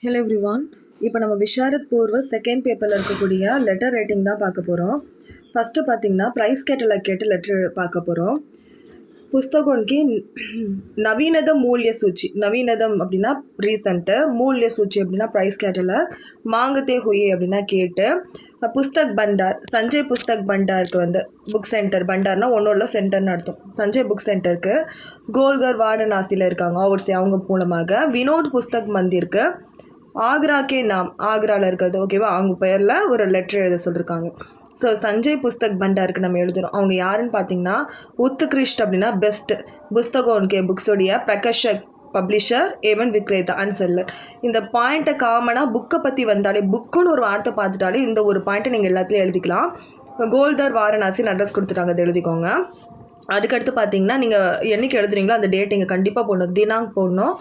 Hello everyone. இப்போ நம்ம விஷாரத் பூர்வ செகண்ட் பேப்பரில் இருக்கக்கூடிய லெட்டர் ரைட்டிங் தான் பார்க்க போகிறோம். ஃபஸ்ட்டு பார்த்திங்கன்னா ப்ரைஸ் கேட்டலாக் கேட்டு லெட்ரு பார்க்க போகிறோம். புஸ்தகம்க்கு நவீனதம் மூல்ய சூச்சி, நவீனதம் அப்படின்னா ரீசன்ட்டு, மூல்ய சூச்சி அப்படின்னா ப்ரைஸ் கேட்டலாக், மாங்கத்தே ஹுயே அப்படின்னா கேட்டு, புஸ்தக் பண்டார், சஞ்சய் புஸ்தக் பண்டாருக்கு வந்து புக் சென்டர், பண்டார்னா ஒன்றும் இல்லை சென்டர்னு அர்த்தம், சஞ்சய் புக் சென்டருக்கு கோல்கர் வாரணாசியில் இருக்காங்க அவர்ஸே அவங்க மூலமாக, வினோத் புஸ்தக் மந்திருக்கு ஆக்ராக்கே நாம், ஆக்ராவில் இருக்கிறது ஓகேவா, அவங்க பேரில் ஒரு லெட்ரு எழுத சொல்லியிருக்காங்க. ஸோ சஞ்சய் புஸ்தக் பண்டாருக்கு நம்ம எழுதுகிறோம். அவங்க யாருன்னு பார்த்தீங்கன்னா உத்கிருஷ்ட் அப்படின்னா பெஸ்ட், புஸ்தகோன்கே புக்ஸோடைய பிரகஷக் பப்ளிஷர், ஏவன் விக்ரேதா அண்ட் செல்லர். இந்த பாயிண்ட்டை காமனாக புக்கை பற்றி வந்தாலே, புக்குன்னு ஒரு வார்த்தை பார்த்துட்டாலே இந்த ஒரு பாயிண்ட்டை நீங்கள் எல்லாத்துலேயும் எழுதிக்கலாம். கோல்தர் வாரணாசின்னு அட்ரஸ் கொடுத்துட்டாங்க, அதை எழுதிக்கோங்க. அதுக்கடுத்து பார்த்தீங்கன்னா நீங்கள் என்றைக்கு எழுதுறீங்களோ அந்த டேட் இங்கே கண்டிப்பாக போடணும், தினாங்க் போடணும்.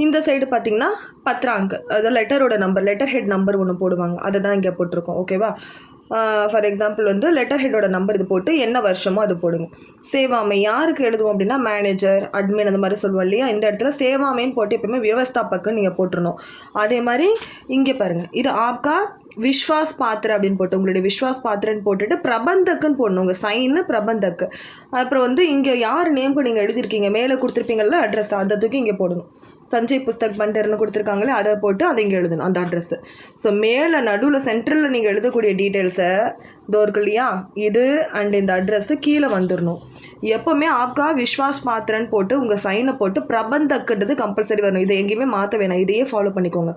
இந்த சைடு பார்த்தீங்கன்னா பத்ராங்க், அதாவது லெட்டரோட நம்பர், லெட்டர் ஹெட் நம்பர் ஒன்று போடுவாங்க, அதை தான் இங்கே போட்டிருக்கோம் ஓகேவா. ஃபார் எக்ஸாம்பிள் வந்து லெட்டர் ஹெட்டோட நம்பர் இது போட்டு என்ன வருஷமோ அது போடுங்க. சேவாமை யாருக்கு எழுதுவோம் அப்படின்னா மேனேஜர், அட்மின் அந்த மாதிரி சொல்லுவோம் இல்லையா, இந்த இடத்துல சேவாமைன்னு போட்டு எப்பவுமே வியவஸ்தாபக்குன்னு நீங்கள் போட்டுருணும். அதே மாதிரி இங்கே பாருங்கள், இது ஆப்கா விஸ்வாஸ் பாத்திர அப்படின்னு போட்டு உங்களுடைய விஸ்வாஸ் பாத்திரன்னு போட்டுட்டு பிரபந்தக்குன்னு போடணும், உங்கள் சைனு பிரபந்தக்கு. அப்புறம் வந்து இங்கே யார் நேம்க்கு நீங்கள் எழுதியிருக்கீங்க மேலே கொடுத்துருப்பீங்கள்ல அட்ரஸ், அதை தூக்கி இங்கே போடணும். சஞ்சய் புஸ்தக் பண்டர்னு கொடுத்துருக்காங்களே அதை போட்டு அதை இங்கே எழுதணும் அந்த அட்ரஸ்ஸு. ஸோ மேலே நடுவில் சென்ட்ரலில் நீங்கள் எழுதக்கூடிய டீட்டெயில்ஸை இருக்கு இல்லையா, இது அண்ட் இந்த அட்ரஸ்ஸு கீழே வந்துடணும். எப்போவுமே ஆப்கா விஸ்வாஸ் பாத்திரன்னு போட்டு உங்கள் சைனை போட்டு பிரபந்தக்குன்றது கம்பல்சரி வரணும். இதை எங்கேயுமே மாற்ற வேணாம், இதையே ஃபாலோ பண்ணிக்கோங்க.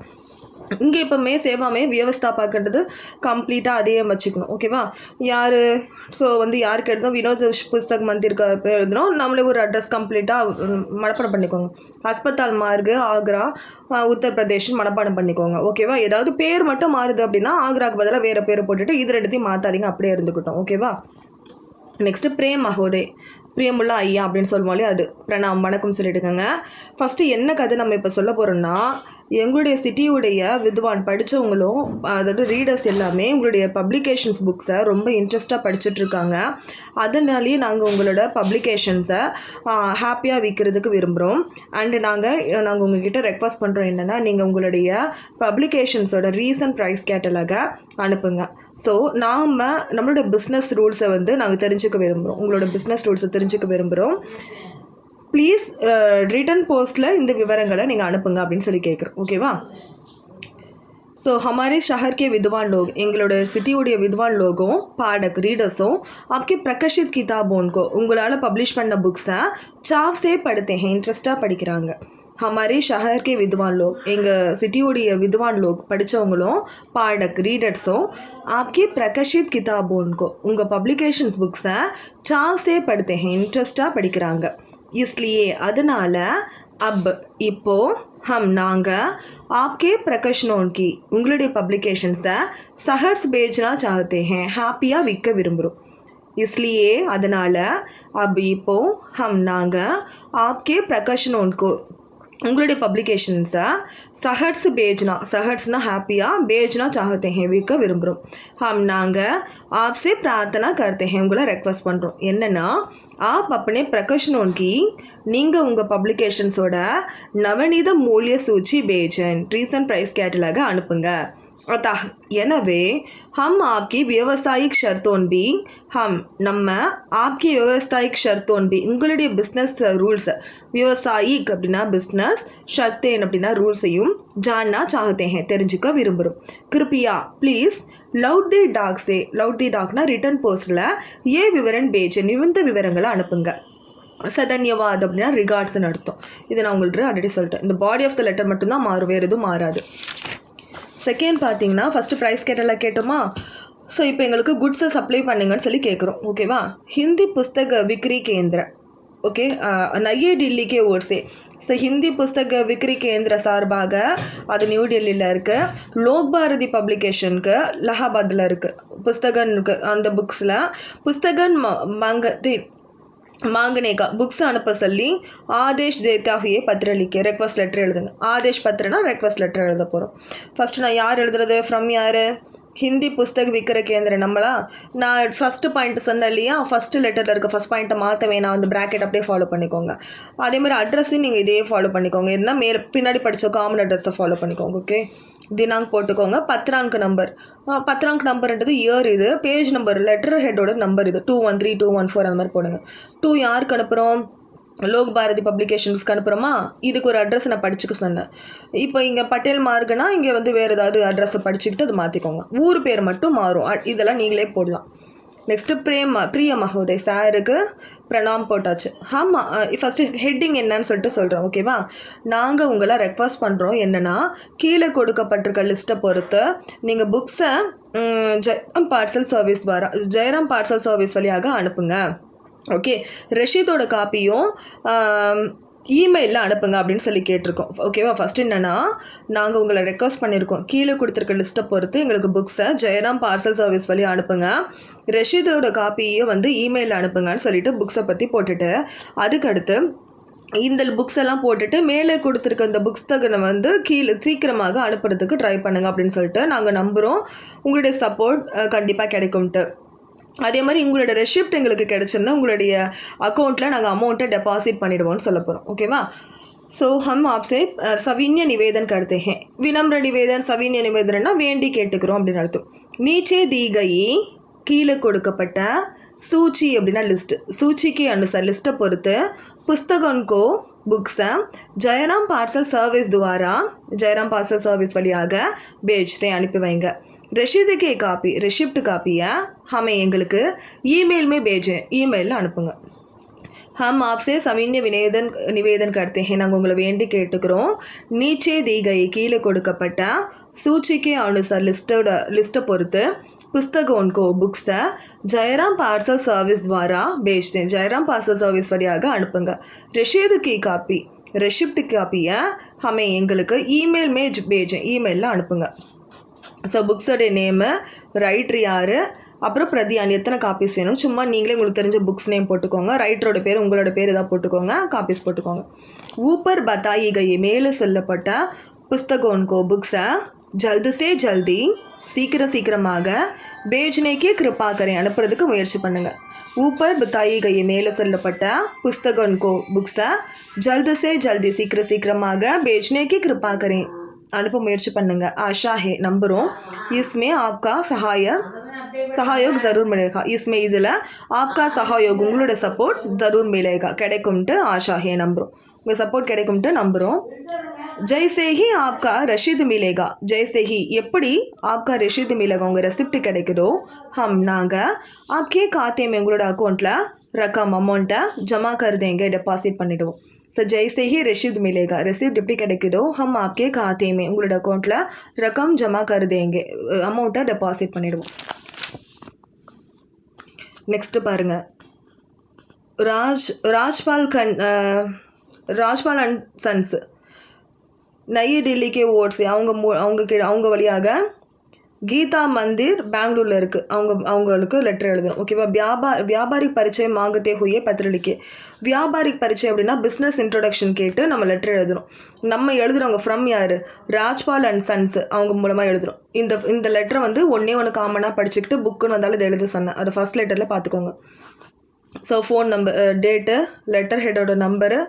இங்கே எப்போவுமே சேவாமே வியவஸ்தாபாக்குன்றது கம்ப்ளீட்டாக அதையே வச்சுக்கணும் ஓகேவா. யார் ஸோ வந்து யாருக்கு எழுதணும், வினோத் புஸ்தக் மந்திருக்கு எழுதணும், நம்மளே ஒரு அட்ரஸ் கம்ப்ளீட்டாக மனப்பாடம் பண்ணிக்கோங்க. ஹஸ்பத்தால் மார்கு ஆக்ரா உத்தரப்பிரதேஷ் மனப்பாடம் பண்ணிக்கோங்க ஓகேவா. ஏதாவது பேர் மட்டும் மாறுது அப்படின்னா ஆக்ராக்கு பதிலாக வேறு பேரை போட்டுட்டு இது ரெண்டுத்தையும் மாற்றாதீங்க, அப்படியே இருந்துக்கிட்டோம் ஓகேவா. நெக்ஸ்ட்டு பிரேம் மகோதே, பிரியமுள்ள ஐயா அப்படின்னு சொல்லுவோம், அது பிரணாம் வணக்கம் சொல்லிட்டுக்கோங்க. ஃபஸ்ட்டு என்ன கதை நம்ம இப்போ சொல்ல போகிறோம்னா, எங்களுடைய சிட்டியுடைய வித்வான் படித்தவங்களும் அதாவது ரீடர்ஸ் எல்லாமே உங்களுடைய பப்ளிகேஷன்ஸ் புக்ஸை ரொம்ப இன்ட்ரெஸ்ட்டாக படிச்சுட்ருக்காங்க. அதனாலேயே நாங்கள் உங்களோட பப்ளிகேஷன்ஸை ஹாப்பியாக விற்கிறதுக்கு விரும்புகிறோம். அண்டு நாங்கள் உங்ககிட்ட ரெக்வஸ்ட் பண்ணுறோம் என்னென்னா, நீங்கள் உங்களுடைய பப்ளிகேஷன்ஸோட ரீசன்ட் ப்ரைஸ் கேட்டலாக அனுப்புங்க. ஸோ நம்மளோட பிஸ்னஸ் ரூல்ஸை வந்து நாங்கள் தெரிஞ்சுக்க விரும்புகிறோம், உங்களோட பிஸ்னஸ் ரூல்ஸை தெரிஞ்சுக்க விரும்புகிறோம். ப்ளீஸ் ரிட்டன் போஸ்ட்டில் இந்த விவரங்களை நீங்கள் அனுப்புங்க அப்படின்னு சொல்லி கேட்குறோம் ஓகேவா. ஸோ ஹமாரே ஷஹர் கே வித்வான் லோக், எங்களோட சிட்டியோடைய வித்வான் லோகும் பாடக் ரீடர்ஸும் आपके प्रकाशित किताबों को உங்களால் பப்ளிஷ் பண்ண புக்ஸை சாவ் சே படுத்தே இன்ட்ரெஸ்ட்டாக படிக்கிறாங்க. ஹமாரே ஷஹர் கே வித்வான் லோக், எங்கள் சிட்டியோடைய வித்வான் லோக் படித்தவங்களும் பாடக் ரீடர்ஸும் आपके प्रकाशित किताबों को உங்கள் பப்ளிகேஷன்ஸ் புக்ஸை சாவ் சே படுத்தே இன்ட்ரெஸ்ட்டாக படிக்கிறாங்க. इसलिए அதனால் அப் இப்போ ஹம் நாங்கள் ஆப்கே பிரகாஷனோன் கி உங்களுடைய பப்ளிகேஷன்ஸை சஹர்ஸ் பேஜ்னா சாहते हैं ஹாப்பியாக விற்க விரும்புகிறோம். इसलिए அதனால் அப் இப்போ ஹம் நாங்கள் ஆப்கே பிரகாஷனோன் கோ உங்களுடைய பப்ளிகேஷன்ஸை சஹர்ஸ் பேஜ்னா, சஹர்ஸ்னா ஹாப்பியாக, பேஜ்னா சாहते हैं விற்க விரும்புகிறோம். ஹம் நாங்கள் ஆப்ஸே பிரார்த்தனா करते हैं உங்களை ரெக்வஸ்ட் பண்ணுறோம். என்னென்னா ஆப் अपने प्रकाशनों की நீங்கள் உங்கள் பப்ளிகேஷன்ஸோட நவநீத மூல்ய சூச்சி பேஜன் ரீசன்ட் ப்ரைஸ் கேட்டலாக அனுப்புங்க. अतः எனவே ஹம் ஆப்கி விவசாயிக் ஷர்த்தோன் பி ஹம் நம்ம ஆப்கி விவசாயிக் ஷர்த்தோன் பி உங்களுடைய பிஸ்னஸ் ரூல்ஸ், விவசாயிக் அப்படின்னா பிஸ்னஸ், ஷர்த்தேன் அப்படின்னா ரூல்ஸையும் ஜான்னா சாहते हैं தெரிஞ்சுக்க விரும்புகிறோம். கிருப்பியா ப்ளீஸ் லவுட் தி டாக்ஸே, லவுட் தி டாக்னா ரிட்டன் போஸ்ட்டில் ஏ விவரன் பேஜன் இந்த விவரங்களை அனுப்புங்க. சதன்யவாத் அப்படின்னா ரிகார்ட்ஸ்ன்னு அர்த்தம். இதை நான் உங்கள்கிட்ட ஆல்ரெடி சொல்லிட்டேன். இந்த பாடி ஆஃப் த லெட்டர் மட்டும்தான் மாறும், வேறு எதுவும் மாறாது. செகண்ட் பார்த்தீங்கன்னா ஃபஸ்ட்டு ப்ரைஸ் கேட்டலாக கேட்டோமா. ஸோ இப்போ எங்களுக்கு குட்ஸை சப்ளை பண்ணுங்கன்னு சொல்லி கேட்குறோம் ஓகேவா. ஹிந்தி புஸ்தக விக்ரி கேந்திர ஓகே நயே டில்லிக்கே ஓர்ஸே. ஸோ ஹிந்தி புஸ்தக விக்ரி கேந்திர சார்பாக அது நியூ டெல்லியில் இருக்குது. லோக் பாரதி பப்ளிகேஷனுக்கு அலகாபாத்தில் இருக்குது. புஸ்தகனுக்கு அந்த புக்ஸில் புஸ்தகன் मांगने का बुक्स அனுப்ப சொல்லி ஆதேஷ் தேத்தா ஹுயே பத்திர லிக்கே ரெக்வஸ்ட் லெட்டர் எழுதுங்க. ஆதேஷ் பத்திரனா ரெக்வஸ்ட் லெட்டர் எழுத போகிறோம். ஃபஸ்ட்டு நான் யார் எழுதுறது, ஃப்ரம் யார், ஹிந்தி புஸ்தக விற்கிற கேந்திரம் நம்மளா நான் ஃபஸ்ட்டு பாயிண்ட் சொன்னேன் இல்லையா, ஃபஸ்ட்டு லெட்டரில் இருக்க ஃபஸ்ட் பாயிண்ட்டை மாற்ற வேணாம், அந்த ப்ராக்கெட் அப்படியே ஃபாலோ பண்ணிக்கோங்க. அதேமாதிரி அட்ரஸையும் நீங்கள் இதே ஃபாலோ பண்ணிக்கோங்க. எதுனா பின்னாடி படித்த காமன் அட்ரஸை ஃபாலோ பண்ணிக்கோங்க. ஓகே, தினாங்க் போட்டுக்கோங்க. பத்ராங்க் நம்பர், பத்ராங்க் நம்பர்ன்றது இயர், இது பேஜ் நம்பர் லெட்டர் ஹெட்டோட நம்பர், இது 213 214 அந்த மாதிரி போடுங்க. 2 யாருக்கு அனுப்புகிறோம், லோக் பாரதி பப்ளிகேஷன்ஸ்க்கு அனுப்புகிறோமா, இதுக்கு ஒரு அட்ரஸ் நான் படிச்சுக்க சொன்னேன். இப்போ இங்கே பட்டேல் மார்க்குனா இங்கே வந்து வேறு ஏதாவது அட்ரஸை படிச்சுக்கிட்டு அது மாற்றிக்கோங்க. ஊர் பேர் மட்டும் மாறும், இதெல்லாம் நீங்களே போடலாம். நெக்ஸ்ட்டு பிரிய மகோதய் சாருக்கு பிரணாம் போட்டாச்சு. ஆமாம், ஃபஸ்ட்டு ஹெட்டிங் என்னன்னு சொல்லிட்டு சொல்கிறோம். ஓகேவா, நாங்கள் உங்களை ரெக்வஸ்ட் பண்ணுறோம் என்னென்னா, கீழே கொடுக்கப்பட்டிருக்க லிஸ்ட்டை பொறுத்து நீங்கள் புக்ஸை ஜெயராம் பார்சல் சர்வீஸ் வழியாக அனுப்புங்க. ஓகே, ரஷீதோட காப்பியும் இமெயிலில் அனுப்புங்க அப்படின்னு சொல்லி கேட்டிருக்கோம். ஓகேவா, ஃபஸ்ட் என்னென்னா, நாங்கள் உங்களை ரெக்வஸ்ட் பண்ணியிருக்கோம், கீழே கொடுத்துருக்க லிஸ்ட்டை பொறுத்து எங்களுக்கு புக்ஸை ஜெயராம் பார்சல் சர்வீஸ் வழி அனுப்புங்க, ரஷீதோட காப்பியை வந்து இமெயிலில் அனுப்புங்கன்னு சொல்லிட்டு புக்ஸை பற்றி போட்டுட்டு, அதுக்கடுத்து இந்த புக்ஸ் எல்லாம் போட்டுட்டு மேலே கொடுத்துருக்க இந்த புக்ஸ்தகனை வந்து கீழே சீக்கிரமாக அனுப்புறதுக்கு ட்ரை பண்ணுங்க அப்படின்னு சொல்லிட்டு நாங்கள் நம்புகிறோம். உங்களுடைய சப்போர்ட் கண்டிப்பாக கிடைக்கும்ட்டு. அதே மாதிரி உங்களோட ரெசிப்ட் எங்களுக்கு கிடச்சிருந்தா உங்களுடைய அக்கௌண்ட்டில் நாங்கள் அமௌண்ட்டை டெபாசிட் பண்ணிடுவோம்னு சொல்ல போகிறோம். ஓகேவா, ஸோ हम आपसे सविन्य निवेदन करते हैं, विनम्र निवेदन, सविन्य निवेदनना வேண்டி கேட்டுக்கிறோம் அப்படின்னு அர்த்தம். நீச்சே दी गई கீழே கொடுக்கப்பட்ட सूची அப்படின்னா லிஸ்ட், सूची அனுசார் லிஸ்ட்டை பொறுத்து புஸ்தகன்கோ புக்ஸை ஜெயராம் பார்சல் சர்வீஸ் துவாரா ஜெயராம் பார்சல் சர்வீஸ் வழியாக பேஜ்தே அனுப்பி வைங்க. ரஷீதுக்கே காப்பி ரெசிப்ட் காப்பியை ஹமை எங்களுக்கு இமெயில் மே பேஜேன், இமெயிலில் அனுப்புங்க. हम आपसे सविन्य निवेदन करते हैं நாங்கள் உங்களை வேண்டி கேட்டுக்கிறோம். நீச்சே தீகை கீழே கொடுக்கப்பட்ட சூச்சிக்கு அனுசார் லிஸ்ட்டை பொறுத்து புஸ்தகோன்கோ புக்ஸை ஜெயராம் பார்சல் சர்வீஸ் துவாரா பேஜ்தேன், ஜெயராம் பார்சல் சர்வீஸ் வழியாக அனுப்புங்க. ரஷீதுக்கு காப்பி ரெசிப்ட் காப்பியை ஹமை எங்களுக்கு இமெயில் மே பேஜேன், இமெயிலில் அனுப்புங்க. ஸோ புக்ஸோடைய நேமு, ரைட்ரு யார், அப்புறம் பிரதியான் எத்தனை காப்பீஸ் வேணும், சும்மா நீங்களே உங்களுக்கு தெரிஞ்ச புக்ஸ் நேம் போட்டுக்கோங்க. ரைட்டரோட பேர் உங்களோட பேர் எதாவது போட்டுக்கோங்க, காப்பீஸ் போட்டுக்கோங்க. ஊப்பர் பத்தாயி கை மேலே சொல்லப்பட்ட புஸ்தகோன்கோ புக்ஸை ஜல்து சே ஜல்தி சீக்கிரமாக பேஜ்னேக்கே கிருப்பா கரேன் அனுப்புறதுக்கு முயற்சி பண்ணுங்கள். ஊப்பர் பத்தாயி கை மேலே சொல்லப்பட்ட புஸ்தகோன்கோ புக்ஸை ஜல்து சே ஜல்தி சீக்கிரமாக பேஜ்னேக்கே கிருப்பா கரேன் அனுப்ப முயற்சி பண்ணுங்க. ஆஷா ஹே நம்புகிறோம். இஸ்மே ஆப்கா சஹாயோக் ஜரூர் மிலேகா, இஸ்மே இதில் ஆப்கா சஹாயோக் உங்களோட சப்போர்ட் ஜரூர் மிலேகா கிடைக்கும்ட்டு ஆஷா ஹே நம்புகிறோம். உங்கள் சப்போர்ட் கிடைக்கும்ட்டு நம்புகிறோம். ஜெய்சேஹி ஆப்கா ரஷீது மிலேகா, ஜெய்சேஹி எப்படி ஆப்கா ரஷீது மிலேகா உங்கள் ரெசிப்ட் கிடைக்குதோ ஹம் நாங்கள் ஆப்கே காத்தேமே உங்களோட அக்கௌண்ட்டில் ரக்கம் அமௌண்ட்டை ஜமா கருதேங்க டெபாசிட் பண்ணிவிடுவோம். ஸோ जैसे ही रसीद मिलेगा, ரெசிப்ட் எப்படி கிடைக்குதோ हम आपके खाते में உங்களோட அக்கௌண்ட்டில் ரகம் ஜமா கருதேங்க, அமௌண்ட்டை டெபாசிட் பண்ணிடுவோம். நெக்ஸ்ட்டு பாருங்கள், Rajpal and sons Nayi டெல்லிக்கே oats அவங்க வழியாக கீதா மந்திர் பெங்களூரில் இருக்குது, அவங்களுக்கு லெட்டர் எழுதணும். ஓகேவா, வியாபாரிக் பரிச்சயம் மாங்கத்தே ஹுயே பத்திரிக்கை, வியாபாரிக் பரிச்சயம் அப்படின்னா பிஸ்னஸ் இன்ட்ரொடக்ஷன் கேட்டு நம்ம லெட்டர் எழுதணும். நம்ம எழுதுகிறவங்க ஃப்ரம் யார், ராஜ்பால் அண்ட் சன்ஸ் அவங்க மூலமாக எழுதுகிறோம். இந்த லெட்டரை வந்து ஒன்று காமனாக படிச்சுக்கிட்டு புக்குன்னு வந்தாலும் இதை எழுத சொன்னேன், அதை ஃபஸ்ட் லெட்டரில் பார்த்துக்கோங்க. So phone number, date, letter ஹெட்டோட நம்பரு,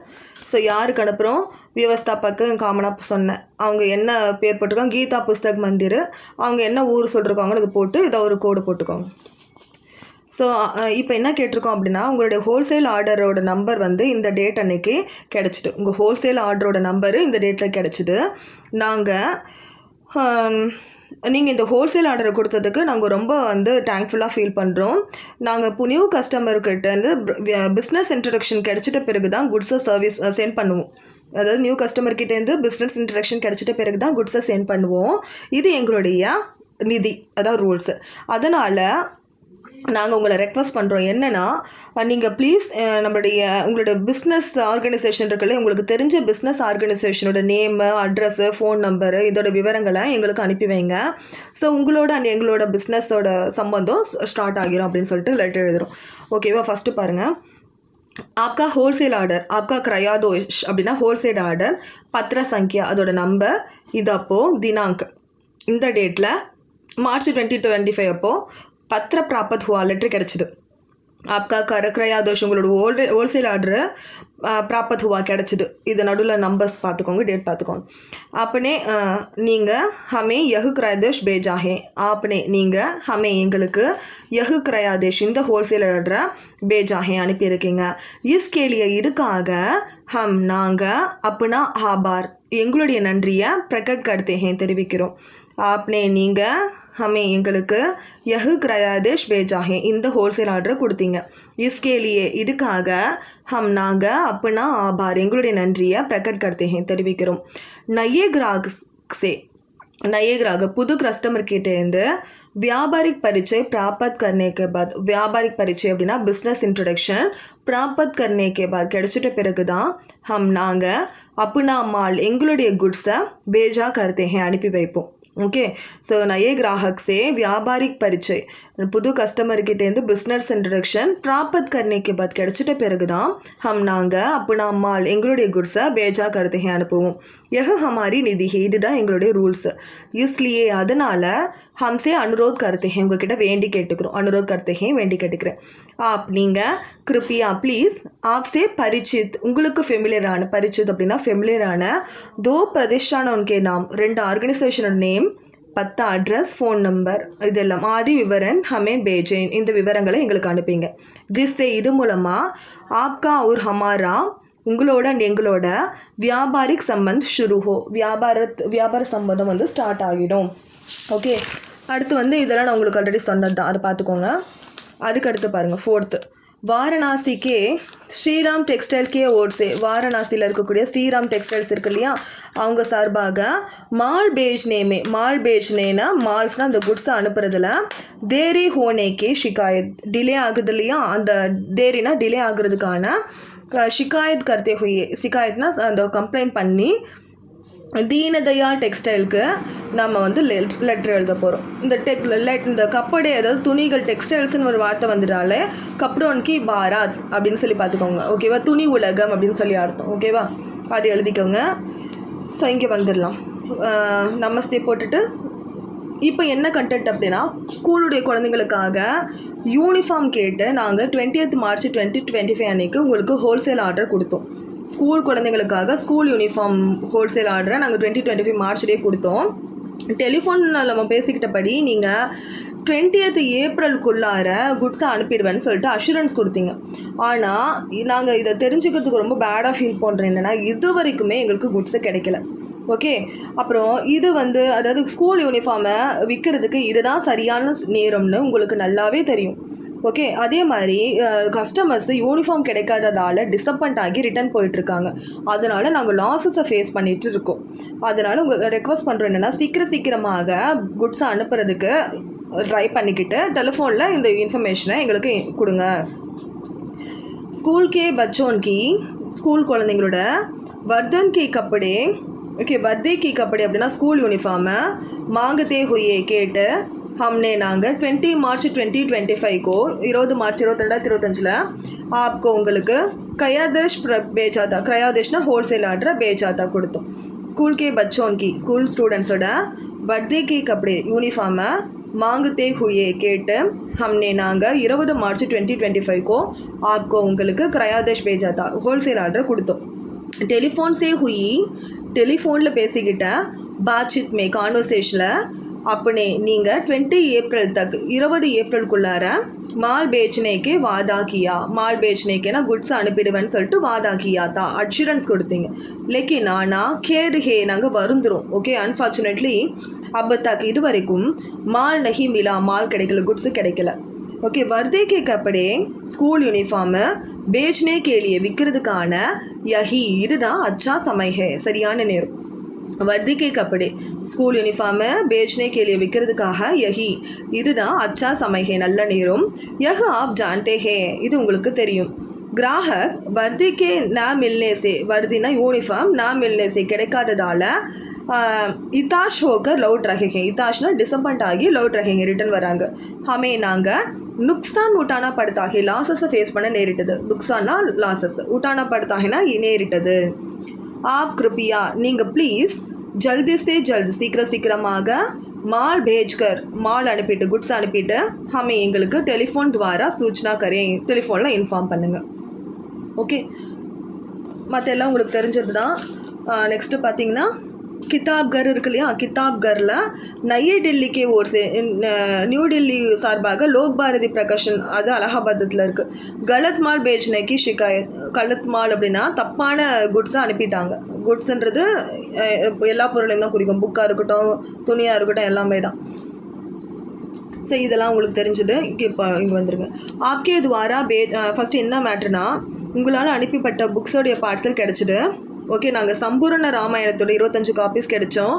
ஸோ யாருக்கு அனுப்புகிறோம், வியவஸ்தாப்பாக்கு காமனாக சொன்னேன், அவங்க என்ன பேர் போட்டிருக்காங்க, கீதா புஸ்தக் மந்திர், அவங்க என்ன ஊர் சொல்லிருக்காங்கன்னு அது போட்டு இதை ஒரு கோடு போட்டுக்கோங்க. ஸோ இப்போ என்ன கேட்டிருக்கோம் அப்படின்னா, உங்களுடைய ஹோல்சேல் ஆர்டரோட நம்பர் வந்து இந்த டேட் அன்னைக்கு கிடச்சிட்டு, உங்கள் ஹோல்சேல் ஆர்டரோட நம்பரு இந்த டேட்டில் கிடச்சிட்டு, நீங்கள் இந்த ஹோல்சேல் ஆர்டரை கொடுத்ததுக்கு நாங்கள் ரொம்ப வந்து தேங்க்ஃபுல்லாக ஃபீல் பண்ணுறோம். நாங்கள் நியூ கஸ்டமர்கிட்டேருந்து பிஸ்னஸ் இன்ட்ரடக்ஷன் கிடச்சிட்ட பிறகு தான் குட்ஸை சர்வீஸ் சென்ட் பண்ணுவோம். அதாவது நியூ கஸ்டமர்கிட்டேருந்து பிஸ்னஸ் இன்ட்ரடக்ஷன் கிடச்சிட்ட பிறகு தான் குட்ஸை சென்ட் பண்ணுவோம். இது எங்களுடைய நிதி, அதாவது ரூல்ஸு. அதனால் நாங்கள் உங்களை ரெக்வஸ்ட் பண்ணுறோம் என்னென்னா, நீங்கள் ப்ளீஸ் உங்களோட பிஸ்னஸ் ஆர்கனைசேஷன் இருக்குல்ல, உங்களுக்கு தெரிஞ்ச பிஸ்னஸ் ஆர்கனைசேஷனோட நேமு, அட்ரஸ்ஸு, ஃபோன் நம்பரு, இதோட விவரங்களை எங்களுக்கு அனுப்பி வைங்க. ஸோ உங்களோட அண்ட் எங்களோட பிஸ்னஸோட சம்பந்தம் ஸ்டார்ட் ஆகிரும் அப்படின்னு சொல்லிட்டு லெட்டர் எழுதுகிறோம். ஓகேவா, ஃபஸ்ட்டு பாருங்கள், ஆப்கா ஹோல்சேல் ஆர்டர், ஆப்கா கிரயாதோஷ் அப்படின்னா ஹோல்சேல் ஆர்டர், பத்திர சங்கியா அதோட நம்பர், இது அப்போது தினாங்க் இந்த டேட்டில் मार्च 2025 அப்போது பத்திர प्राप्त हुआ லெட்ரு கிடச்சிது. आपका क्रया दोष உங்களோட ஹோல்சேல் ஆர்டரு प्राप्त हुआ கிடச்சிது. இது நடுவில் நம்பர்ஸ் பார்த்துக்கோங்க, டேட் பார்த்துக்கோங்க. आपने நீங்கள் हमें यह क्रयादेश भेजा है. आपने நீங்கள் हमें எங்களுக்கு यह क्रयादेश இந்த ஹோல்சேல் ஆர்டரை भेजा है அனுப்பியிருக்கீங்க. इसके लिए இதுக்காக हम நாங்கள் अपना आभार எங்களுடைய நன்றியை प्रकट करते हैं தெரிவிக்கிறோம். आपने நீங்கள் हमें எங்களுக்கு यह क्रयादेश भेजा है இந்த ஹோல்சேல் ஆர்டரை கொடுத்தீங்க. इसके लिए இதுக்காக हम நாங்கள் अपना आभार எங்களுடைய நன்றியை प्रकट करते हैं தெரிவிக்கிறோம். नए ग्राहक से नए ग्राहक புது கஸ்டமர் கிட்டேருந்து व्यापारिक परिचय प्राप्त करने के बाद व्यापारिक परिचय அப்படின்னா பிஸ்னஸ் இன்ட்ரடக்ஷன் प्राप्त करने के बाद கிடைச்சிட்ட பிறகு தான் हम நாங்கள் अपना माल எங்களுடைய குட்ஸை भेजा करते हैं அனுப்பி வைப்போம். ओके सो नए ग्राहक से व्यापारिक परिचय புது கஸ்டமர்கிட்டேருந்து பிஸ்னஸ் இன்ட்ரடக்ஷன் प्राप्त करने के बाद கிடைச்சிட்ட பிறகு தான் हम நாங்கள் अपना माल எங்களுடைய குட்ஸை भेजा करते हैं அனுப்புவோம். यह हमारी निधि है இதுதான் எங்களுடைய ரூல்ஸ். इसलिए அதனால் हमसे अनुरोध करते हैं உங்ககிட்ட வேண்டி கேட்டுக்கிறோம். अनुरोध करते हैं வேண்டி கேட்டுக்கிறேன். आप நீங்கள் कृपया ப்ளீஸ் आपसे परिचित உங்களுக்கு ஃபெமிலியரான परिचित அப்படின்னா ஃபெமிலியரான दो प्रतिष्ठान उनके नाम 2 ஆர்கனைசேஷனோட நேம், பத்து அட்ரஸ், ஃபோன் நம்பர் இதெல்லாம் ஆதி விவரன் ஹமேன் பேஜேன் இந்த விவரங்களை எங்களுக்கு அனுப்பிங்க. ஜிஸ்ஸே இது மூலமாக ஆப்கா और हमारा உங்களோட எங்களோட வியாபாரிக் சம்பந்த் ஷுரு ஹோ வியாபார சம்பந்தம் வந்து ஸ்டார்ட் ஆகிடும். ஓகே அடுத்து வந்து இதெல்லாம் நான் உங்களுக்கு ஆல்ரெடி சொன்னது தான், அதை பார்த்துக்கோங்க. அதுக்கடுத்து பாருங்கள் 4th வாரணாசிக்கே ஸ்ரீராம் டெக்ஸ்டைல் கே ஓட்ஸே வாரணாசியில் இருக்கக்கூடிய ஸ்ரீராம் டெக்ஸ்டைல்ஸ் இருக்கு இல்லையா, அவங்க சார்பாக மால் பேஜ்னேனா மால்ஸ்னால் அந்த குட்ஸை அனுப்புறதுல தேரி ஹோனேக்கே ஷிகாயத் டிலே ஆகுது இல்லையா, அந்த தேரினா டிலே ஆகுறதுக்கான ஷிகாயத் கர்த்தே ஹுயே ஷிகாயத்னா அந்த கம்ப்ளைண்ட் பண்ணி தீனதயாள் டெக்ஸ்டைலுக்கு நம்ம வந்து லெட்ரு எழுத போகிறோம். இந்த கப்படே அதாவது துணிகள் டெக்ஸ்டைல்ஸ்னு ஒரு வார்த்தை வந்துட்டாலே கப்டோன்கி பாராத் அப்படின்னு சொல்லி பார்த்துக்கோங்க. ஓகேவா, துணி உலகம் அப்படின்னு சொல்லி அர்த்தம். ஓகேவா, அது எழுதிக்கோங்க. ஸோ இங்கே வந்துடலாம். நமஸ்தே போட்டுட்டு இப்போ என்ன கண்டென்ட் அப்படின்னா ஸ்கூலுடைய குழந்தைங்களுக்காக யூனிஃபார்ம் கேட்டு நாங்கள் 20th March 2025 அன்றைக்கி உங்களுக்கு ஹோல்சேல் ஆர்டர் கொடுத்தோம். ஸ்கூல் குழந்தைங்களுக்காக ஸ்கூல் யூனிஃபார்ம் ஹோல்சேல் ஆர்டரை நாங்கள் 2025 மார்ச்லேயே கொடுத்தோம். டெலிஃபோனில் நம்ம பேசிக்கிட்டபடி நீங்கள் 20th ஏப்ரலுக்குள்ளார குட்ஸை அனுப்பிடுவேன்னு சொல்லிட்டு அஷூரன்ஸ் கொடுத்தீங்க. ஆனால் நாங்கள் இதை தெரிஞ்சுக்கிறதுக்கு ரொம்ப பேடாக ஃபீல் பண்ணுறோம். என்னென்னா இது வரைக்குமே எங்களுக்கு குட்ஸை கிடைக்கல. ஓகே, அப்புறம் இது வந்து அதாவது ஸ்கூல் யூனிஃபார்மை விற்கிறதுக்கு இதுதான் சரியான நேரம்னு உங்களுக்கு நல்லாவே தெரியும். ஓகே, அதே மாதிரி கஸ்டமர்ஸ் யூனிஃபார்ம் கிடைக்காததால் டிசப்பாயிண்ட் ஆகி ரிட்டர்ன் போயிட்டுருக்காங்க. அதனால் நாங்கள் லாஸஸை ஃபேஸ் பண்ணிகிட்டு இருக்கோம். அதனால் உங்கள் ரெக்வஸ்ட் பண்ணுறோம் என்னென்னா சீக்கிரமாக குட்ஸை அனுப்புறதுக்கு ட்ரை பண்ணிக்கிட்டு டெலிஃபோனில் இந்த இன்ஃபர்மேஷனை எங்களுக்கு கொடுங்க. ஸ்கூல் கே பச்சோன்கி ஸ்கூல் குழந்தைங்களோட வர்தன் கி கப்படே ஓகே பர்த்டே கி கப்படே அப்படின்னா ஸ்கூல் யூனிஃபார்மை மாங்கத்தே ஹுயே கேட்டு हमने நாங்கள் 20 March 2025 20 மார்ச் 2025 आपको உங்களுக்கு क्रयादेश भेजा था. क्रयादेशना होलसेल आर्डर भेजा था கொடுத்தோம். स्कूल के बच्चों की स्कूल स्टूडेंट्सோட बर्थडे के कपड़े यूनिफॉर्म मांगते हुए கேட்டு हमने நாங்கள் 20 March 2025 आपको உங்களுக்கு क्रयादेश भेजा था होलसेल आर्डर கொடுத்தோம். टेलीफोन से हुई டெலிஃபோனில் பேசிக்கிட்ட बातचीत में கான்வர்சேஷனில் अपने நீங்கள் 20 ஏப்ரல் तक 20 ஏப்ரலுக்குள்ளார மால் பேச்னேக்கே வாதா கியா மால் பேச்னேக்கேனா குட்ஸ் அனுப்பிடுவேன்னு சொல்லிட்டு வாதா கியா தான் அஷூரன்ஸ் கொடுத்தீங்க. லேக்கின் ஆனால் கேர் ஹே நாங்கள் வருந்துரும். ஓகே, அன்ஃபார்ச்சுனேட்லி अब तक இது வரைக்கும் மால் நஹி மிலா மால் கிடைக்கல, குட்ஸு கிடைக்கல. ஓகே, बर्थडे के कपड़े ஸ்கூல் யூனிஃபார்மு பேச்னே கேலியே விற்கிறதுக்கான யஹி இதுதான் அச்சா समय है சரியான நேரம். वर्दी के कपड़े स्कूल यूनिफॉर्म बेचने के लिए விற்கிறதுக்காக यही இதுதான் अच्छा समय है நல்ல நேரம். यह आप जानते हैं இது உங்களுக்கு தெரியும். ग्राहक वर्दी के ना मिलने से वर्दीना यूनिफॉर्म ना मिलने से கிடைக்காததால இதாஷ் ஹோக்கர் லவுட் ரஹேங்க இதாஷ்னா டிசப்பாயிண்ட் ஆகி லவுட் ரஹேங்க ரிட்டன் வராங்க. ஹமே நாங்கள் நுக்சான் உட்டானா படுத்தாகி லாஸஸை ஃபேஸ் பண்ண நேரிட்டது. நுக்சானா லாஸஸ் உட்டானா படுத்தாகினா நேரிட்டது. आप कृपया நீங்கள் ப்ளீஸ் ஜல்தி சீக்கிரமாக माल भेजकर माल அனுப்பிட்டு குட்ஸ் அனுப்பிட்டு ஹமே எங்களுக்கு டெலிஃபோன் துவாரா சூச்சனா கரேன் டெலிஃபோனில் இன்ஃபார்ம் பண்ணுங்கள். ஓகே, மற்ற எல்லாம் உங்களுக்கு தெரிஞ்சது தான். நெக்ஸ்ட்டு பார்த்தீங்கன்னா கிதாப்கர் இருக்கு இல்லையா, கிதாப்கரில் நயே டெல்லிக்கே ஓர்ஸே நியூ டெல்லி சார்பாக லோக் பாரதி பிரகாஷன் அது அலகாபாத்தில் இருக்குது. கலத் மால் பேஜ்னேக்கி ஷிகாயத். கலத் மால் அப்படின்னா தப்பான குட்ஸை அனுப்பிட்டாங்க. குட்ஸுன்றது எல்லா பொருளையும் தான் குறிக்கும், புக்காக இருக்கட்டும் துணியாக இருக்கட்டும் எல்லாமே தான். ஸோ இதெல்லாம் உங்களுக்கு தெரிஞ்சது. இப்போ இங்கே வந்துருங்க. ஆப்கே துவாரா ஃபஸ்ட்டு என்ன மேட்ருனா, உங்களால் அனுப்பிப்பட்ட புக்ஸோடைய பார்சல் கிடச்சிது. ஓகே, நாங்கள் சம்பூர்ண ராமாயணத்தோட 25 காப்பீஸ் கிடைச்சோம்.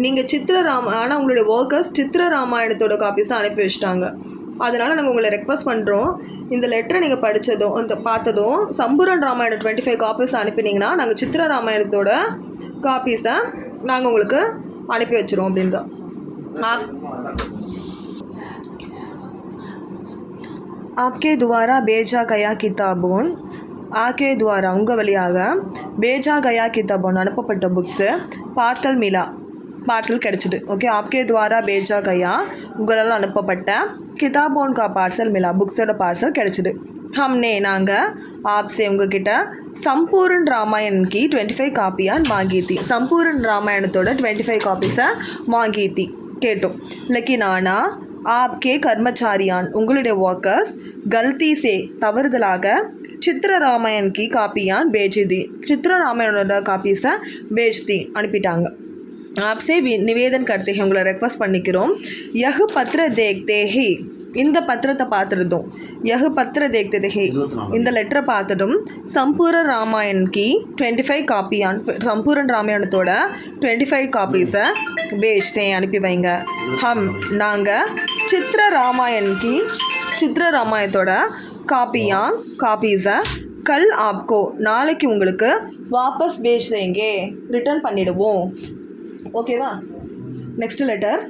நீங்கள் ஆனால் உங்களுடைய ஒர்க்கர்ஸ் சித்திர ராமாயணத்தோட காப்பீஸை அனுப்பி வச்சிட்டாங்க. அதனால் நாங்கள் உங்களை ரெக்வஸ்ட் பண்ணுறோம், இந்த லெட்டரை நீங்கள் படித்ததும் அந்த பார்த்ததும் சம்பூர்ண ராமாயணம் 25 காப்பீஸ் அனுப்பினீங்கன்னா நாங்கள் சித்திர ராமாயணத்தோட காப்பீஸை நாங்கள் உங்களுக்கு அனுப்பி வச்சிரும் அப்படின்னு தான். आपके द्वारा भेजा गया किताबों आके द्वारा उंगल वलियाग भेजा गया किताबों அனுப்பப்பட்ட புக்ஸு பார்சல் மிலா பார்சல் கிடச்சிது. ஓகே, ஆப்கே துவாரா பேஜா கயா உங்களால் அனுப்பப்பட்ட கிதாபோன் கா பார்சல் மிலா புக்ஸோட பார்சல் கிடச்சிது. ஹம்னே நாங்கள் ஆப்ஸே உங்ககிட்ட சம்பூர்ண் ராமாயண் கி 25 காப்பியான் வாங்கி சம்பூர்ண் ராமாயணத்தோட 25 காப்பீஸை வாங்கி கேட்டோம். லக்கின் ஆனா ஆப்கே கர்மச்சாரியான் உங்களுடைய ஒர்க்கர்ஸ் கல்தி சே தவறுதலாக சித்திர ராமாயண் கி காப்பியான் பேஜிதி சித்திர ராமாயணோட காப்பீஸை பேஜ்தி அனுப்பிட்டாங்க. ஆப்ஸே நிவேதன் கர்த்தே உங்களை ரெக்வஸ்ட் பண்ணிக்கிறோம். யஹ் பத்ர தேக்தே ஹி இந்த பத்திரத்தை பார்த்துருந்தோம். யஹ் பத்திர தேக்தே ஹி இந்த லெட்டரை பார்த்ததும் சம்பூர்ண ராமாயண் கி 25 காப்பியான் சம்பூர்ண ராமாயணத்தோட 25 காப்பீஸை பேஜ்தே அனுப்பி வைங்க. ஹம் நாங்கள் சித்திர ராமாயண் கி சித்திர ராமாயணத்தோட காப்பீஸை கல் ஆப்கோ நாளைக்கு உங்களுக்கு வாபஸ் பேஜ் தேங்கே ரிட்டர்ன் பண்ணிவிடுவோம். ஓகேவா? Next letter.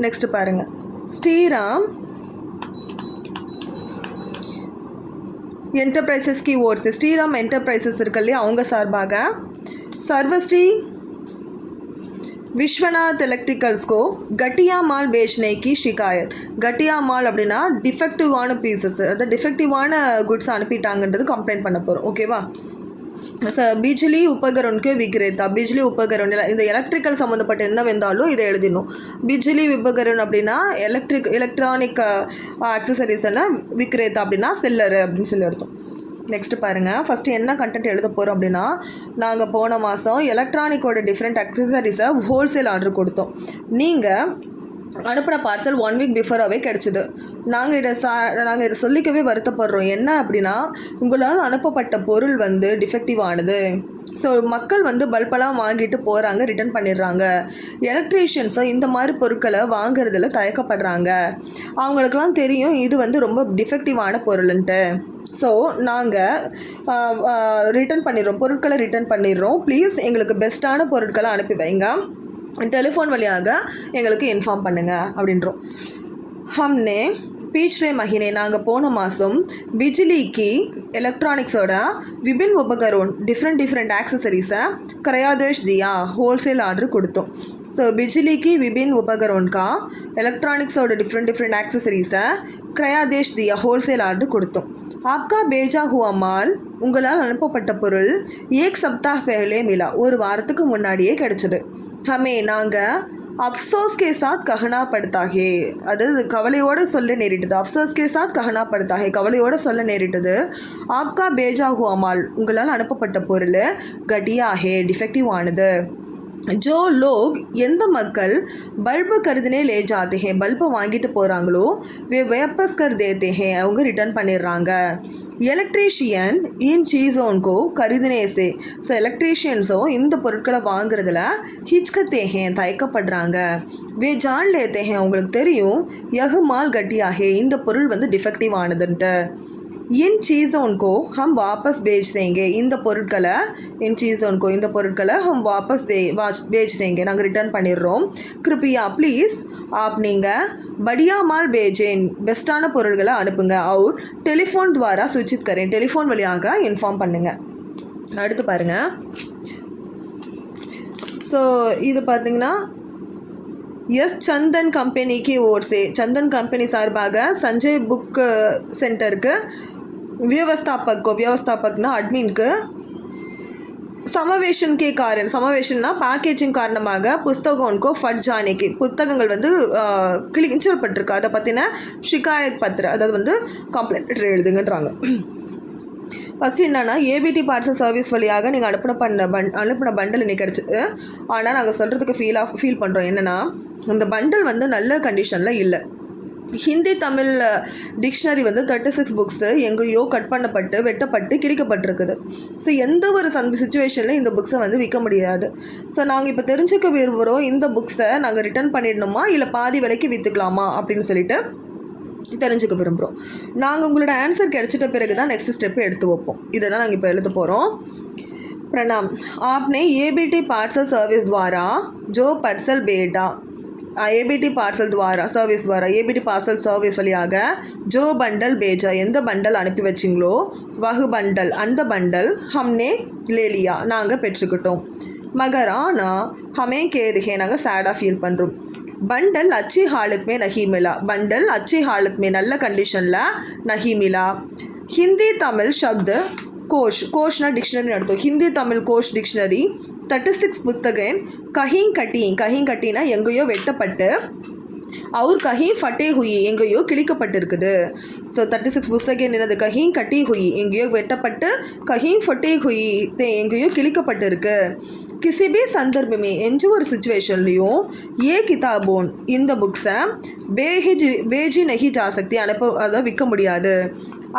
நெக்ஸ்ட் பாருங்கள். ஸ்ரீராம் என்டர்பிரைசஸ் கி ஓட்ஸ் ஸ்ரீராம் என்டர்பிரைசஸ் இருக்கு இல்லையா, அவங்க சார்பாக சர்வஸ்ரீ விஸ்வநாத் எலக்ட்ரிக்கல்ஸ்கோ கட்டியா மால் பேஜ்னேக்கி ஷிகாயத். கட்டியா மால் அப்படின்னா டிஃபெக்டிவான பீசஸ், அதாவது டிஃபெக்டிவான குட்ஸ் அனுப்பிட்டாங்கன்றது கம்ப்ளைண்ட் பண்ண போகிறோம். ஓகேவா? பிஜ்லி உபகரணுக்கு விக்ரேதா. பிஜ்லி உபகரண் இந்த எலக்ட்ரிக்கல் சம்மந்தப்பட்ட என்ன வந்தாலும் இதை எழுதிடணும். பிஜ்லி உபகரண் அப்படின்னா எலக்ட்ரானிக் ஆக்சசரிஸ்னா, விக்ரேதா அப்படின்னா செல்லரு அப்படின்னு சொல்லி அர்த்தம். நெக்ஸ்ட்டு பாருங்கள். ஃபஸ்ட்டு என்ன கண்டென்ட் எழுத போகிறோம் அப்படின்னா, நாங்கள் போன மாதம் எலக்ட்ரானிக்கோட டிஃப்ரெண்ட் அக்சசரிஸை ஹோல்சேல் ஆர்டர் கொடுத்தோம். நீங்கள் அனுப்பின பார்சல் 1 வீக் பிஃபோராகவே கிடச்சிது. நாங்கள் இதை சொல்லிக்கவே வருத்தப்படுறோம். என்ன அப்படின்னா, உங்களால் அனுப்பப்பட்ட பொருள் வந்து டிஃபெக்டிவானது. ஸோ மக்கள் வந்து பல்பெல்லாம் வாங்கிட்டு போகிறாங்க, ரிட்டர்ன் பண்ணிடுறாங்க. எலக்ட்ரீஷியன்ஸும் இந்த மாதிரி பொருட்களை வாங்குறதுல தயக்கப்படுறாங்க. அவங்களுக்கெல்லாம் தெரியும் இது வந்து ரொம்ப டிஃபெக்டிவான பொருள்ன்ட்டு. ஸோ நாங்கள் ரிட்டர்ன் பண்ணிடுறோம், பொருட்களை ரிட்டர்ன் பண்ணிடுறோம். ப்ளீஸ் எங்களுக்கு பெஸ்ட்டான பொருட்களை அனுப்பி வைங்க, டெலிஃபோன் வழியாக எங்களுக்கு இன்ஃபார்ம் பண்ணுங்கள் அப்படின்றோம். ஹம்னே பீச்ரே மஹினே நாங்கள் போன மாதம் பிஜ்லிக்கு எலக்ட்ரானிக்ஸோட விபின் உபகரண் டிஃப்ரெண்ட் ஆக்சசரிஸை கிரயாதேஷ் தியா ஹோல்சேல் ஆர்டர் கொடுத்தோம். ஸோ பிஜ்லிக்கு விபின் உபகரண்கா எலக்ட்ரானிக்ஸோட டிஃப்ரெண்ட் ஆக்சசரிஸை கிரயாதேஷ் தியா ஹோல்சேல் ஆர்டர் கொடுத்தோம். ஆப்கா பேஜா ஹுவா மால் உங்களால் அனுப்பப்பட்ட பொருள் ஏக் சப்தாஹ் பெஹலே மிலா ஒரு வாரத்துக்கு முன்னாடியே கிடச்சிது. ஹமே நாங்கள் அஃப்சோஸ் கே சாத் கஹனா படுத்தாகே அதாவது கவலையோடு சொல்ல நேரிட்டது. அஃப்சோஸ் கே சாத் கஹனா படுத்தாகே கவலையோடு சொல்ல நேரிட்டது. ஆப்கா பேஜா ஹுவா மால் உங்களால் அனுப்பப்பட்ட பொருள் கட்டியாகே டிஃபெக்டிவ் ஆனது. ஜோ லோக் எந்த மக்கள் பல்பு கருதினே லே ஜாते हैं பல்பை வாங்கிட்டு போகிறாங்களோ வே வேப்பஸ் கர் தேते हैं அவங்க ரிட்டர்ன் பண்ணிடுறாங்க. எலக்ட்ரீஷியன் இன் சீஸோன்கோ கருதினே சே ஸோ எலக்ட்ரீஷியன்ஸோ இந்த பொருட்களை வாங்குறதுல ஹிச்கத்தே हैं தயக்கப்படுறாங்க. வே ஜான் லேத்தே हैं உங்களுக்கு தெரியும் யஹ் மால் கட்டியாகே இந்த பொருள் வந்து டிஃபெக்டிவ் ஆனதுன்ட்டு. इन चीज़ों को हम वापस भेज देंगे இந்த பொருட்களை इन चीज़ों को இந்த பொருட்களை हम वापस भेज देंगे நாங்கள் ரிட்டர்ன் பண்ணிடுறோம். கிருப்பியா ப்ளீஸ் ஆப் நீங்கள் படியா மால் பேஜேன் பெஸ்ட்டான பொருட்களை அனுப்புங்க. அவுட் டெலிஃபோன் துவாரா சூச்சித் கரேன் டெலிஃபோன் வழியாக இன்ஃபார்ம் பண்ணுங்கள். அடுத்து பாருங்கள். ஸோ இது பார்த்திங்கன்னா எஸ் சந்தன் கம்பெனிக்கு ஓர் से சந்தன் கம்பெனி சார்பாக சஞ்சய் புக் சென்டருக்கு வியவஸ்தாபக்னா அட்மின்க்கு समावेशन के कारण समावेशना पैकेजिंग காரணமாக புஸ்தகோன்கோ ஃபட் ஜானேக்கு புத்தகங்கள் வந்து கிழிஞ்சப்பட்டிருக்கு அதை பற்றின ஷிகாயத் பத்திரம் அதாவது வந்து கம்ப்ளைண்ட் லெட்டர் எழுதுங்கன்றாங்க. ஃபஸ்ட்டு என்னென்னா ஏபிடி பார்சல் சர்வீஸ் வழியாக நீங்கள் அனுப்பின பண்டல் இன்னைக்கு கிடச்சிது. ஆனால் நாங்கள் சொல்கிறதுக்கு ஃபீல் பண்ணுறோம் என்னென்னா அந்த பண்டல் வந்து நல்ல கண்டிஷனில் இல்லை. ஹிந்தி தமிழ் டிக்ஷனரி வந்து 36 புக்ஸு எங்கேயோ கட் பண்ணப்பட்டு வெட்டப்பட்டு கிழிக்கப்பட்டிருக்குது. ஸோ எந்த ஒரு சுச்சுவேஷனில் இந்த புக்ஸை வந்து விற்க முடியாது. ஸோ நாங்கள் இப்போ தெரிஞ்சுக்க விரும்புகிறோம் இந்த புக்ஸை நாங்கள் ரிட்டர்ன் பண்ணிடணுமா இல்லை பாதி விலைக்கு விற்றுக்கலாமா அப்படின்னு சொல்லிட்டு தெரிஞ்சுக்க விரும்புகிறோம். நாங்கள் உங்களோட ஆன்சர் கிடைச்சிட்ட பிறகு தான் நெக்ஸ்ட் ஸ்டெப்பு எடுத்து வைப்போம். இதை தான் நாங்கள் இப்போ எழுத போகிறோம். प्रणाम, आपने एबीटी पार्सल सर्विस द्वारा जो पार्सल बेटा ஏபிடி பார்சல் துவாரா சர்வீஸ் துவாரா ஏபிடி பார்சல் சர்வீஸ் வழியாக ஜோ பண்டல் பேஜா எந்த பண்டல் அனுப்பி வச்சிங்களோ வகு பண்டல் அந்த பண்டல் ஹம்னே லேலியா நாங்கள் பெற்றுக்கிட்டோம். மகர் ஆனால் ஹமே கேதுகே நாங்கள் சேடாக ஃபீல் பண்ணுறோம். பண்டல் अच्छी हालत में नहीं मिला बंडल अच्छी हालत में நல்ல கண்டிஷனில் नहीं मिला. हिंदी तमिल शब्द कोश डिक्शनरी नड़तो हिंदी तमिल कोश डिक्शनरी 36 पुस्तकें कहीं कटीना எங்கேயோ வெட்டப்பட்டு और कहीं फटे हुई எங்கேயோ கிழிக்கப்பட்டிருக்குது. ஸோ 36 புஸ்தகம் என்னது कहीं कटी हुई எங்கேயோ வெட்டப்பட்டு कहीं फटे हुई எங்கேயோ கிழிக்கப்பட்டிருக்கு. किसी भी संदर्भ में எந்த ஒரு சிச்சுவேஷன்லையும் ये किताबों இந்த புக்ஸை बेची नहीं जा सकती அதை விற்க முடியாது.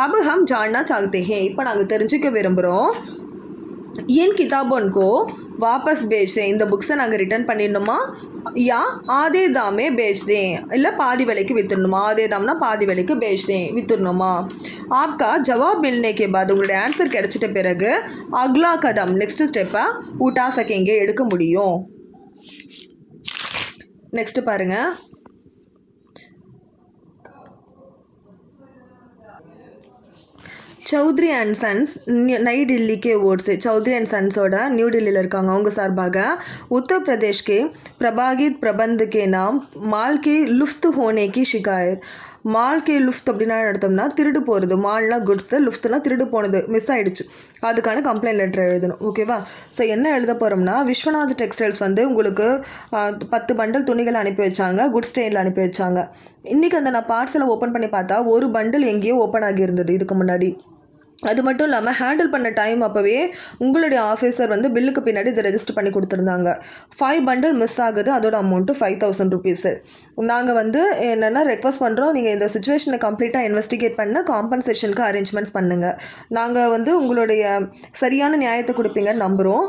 अब हम जानना चाहते हैं இப்போ நாங்கள் தெரிஞ்சுக்க விரும்புகிறோம் इन किताबों को वापस बेच दें இந்த புக்ஸை நாங்கள் ரிட்டர்ன் பண்ணிடணுமா या आधे दाम में बेच दें இல்லை பாதி விலைக்கு விற்றுடணுமா आधे दामனா பாதி விலைக்கு बेच दें விற்றுடணுமா. आपका जवाब मिलने के बाद உங்களுடைய ஆன்சர் கிடைச்சிட்ட பிறகு अगला कदम நெக்ஸ்ட் ஸ்டெப்பை उठा सकेंगे எடுக்க முடியும். நெக்ஸ்ட் பாருங்கள். சௌத்ரி அண்ட் சன்ஸ் நை டில்லிக்கு ஓட்ஸு சௌத்ரி அண்ட் சன்ஸோட நியூ டெல்லியில் இருக்காங்க. அவங்க சார்பாக உத்தரப்பிரதேஷ்கே பிரபாகித் பிரபந்த் கே நாம் மால் கே லுஃப்த் ஹோனே கி ஷிகாயத். மால் கே லுஃப்த் அப்படின்னா எடுத்தோம்னா திருடு போகிறது, மால்னா குட்ஸு, லுஃப்ட்னா திருடு போனது, மிஸ் ஆகிடுச்சு, அதுக்கான கம்ப்ளைண்ட் லெட்டர் எழுதணும். ஓகேவா? ஸோ என்ன எழுத போகிறோம்னா விஸ்வநாத் டெக்ஸ்டைல்ஸ் வந்து உங்களுக்கு 10 பண்டல் துணிகள் அனுப்பி வச்சாங்க, குட்ஸ் ட்ரெயினில் அனுப்பி வச்சாங்க. இன்றைக்கி அந்த நான் பார்சலை ஓப்பன் பண்ணி பார்த்தா ஒரு பண்டல் எங்கேயோ ஓப்பன் ஆகியிருந்தது இதுக்கு முன்னாடி. அது மட்டும் இல்லாமல் ஹேண்டில் பண்ண டைம் அப்போவே உங்களுடைய ஆஃபீஸர் வந்து பில்லுக்கு பின்னாடி இதை ரெஜிஸ்டர் பண்ணி கொடுத்துருந்தாங்க. 5 பண்டல் மிஸ் ஆகுது, அதோட அமௌண்ட்டு 5000 ருபீஸு. நாங்கள் வந்து என்னென்னா ரெக்வஸ்ட் பண்ணுறோம், நீங்கள் இந்த சுச்சுவேஷனை கம்ப்ளீட்டாக இன்வெஸ்டிகேட் பண்ண காம்பன்சேஷனுக்கு அரேஞ்ச்மெண்ட்ஸ் பண்ணுங்கள். நாங்கள் வந்து உங்களுடைய சரியான நியாயத்தை கொடுப்பீங்கன்னு நம்புகிறோம்.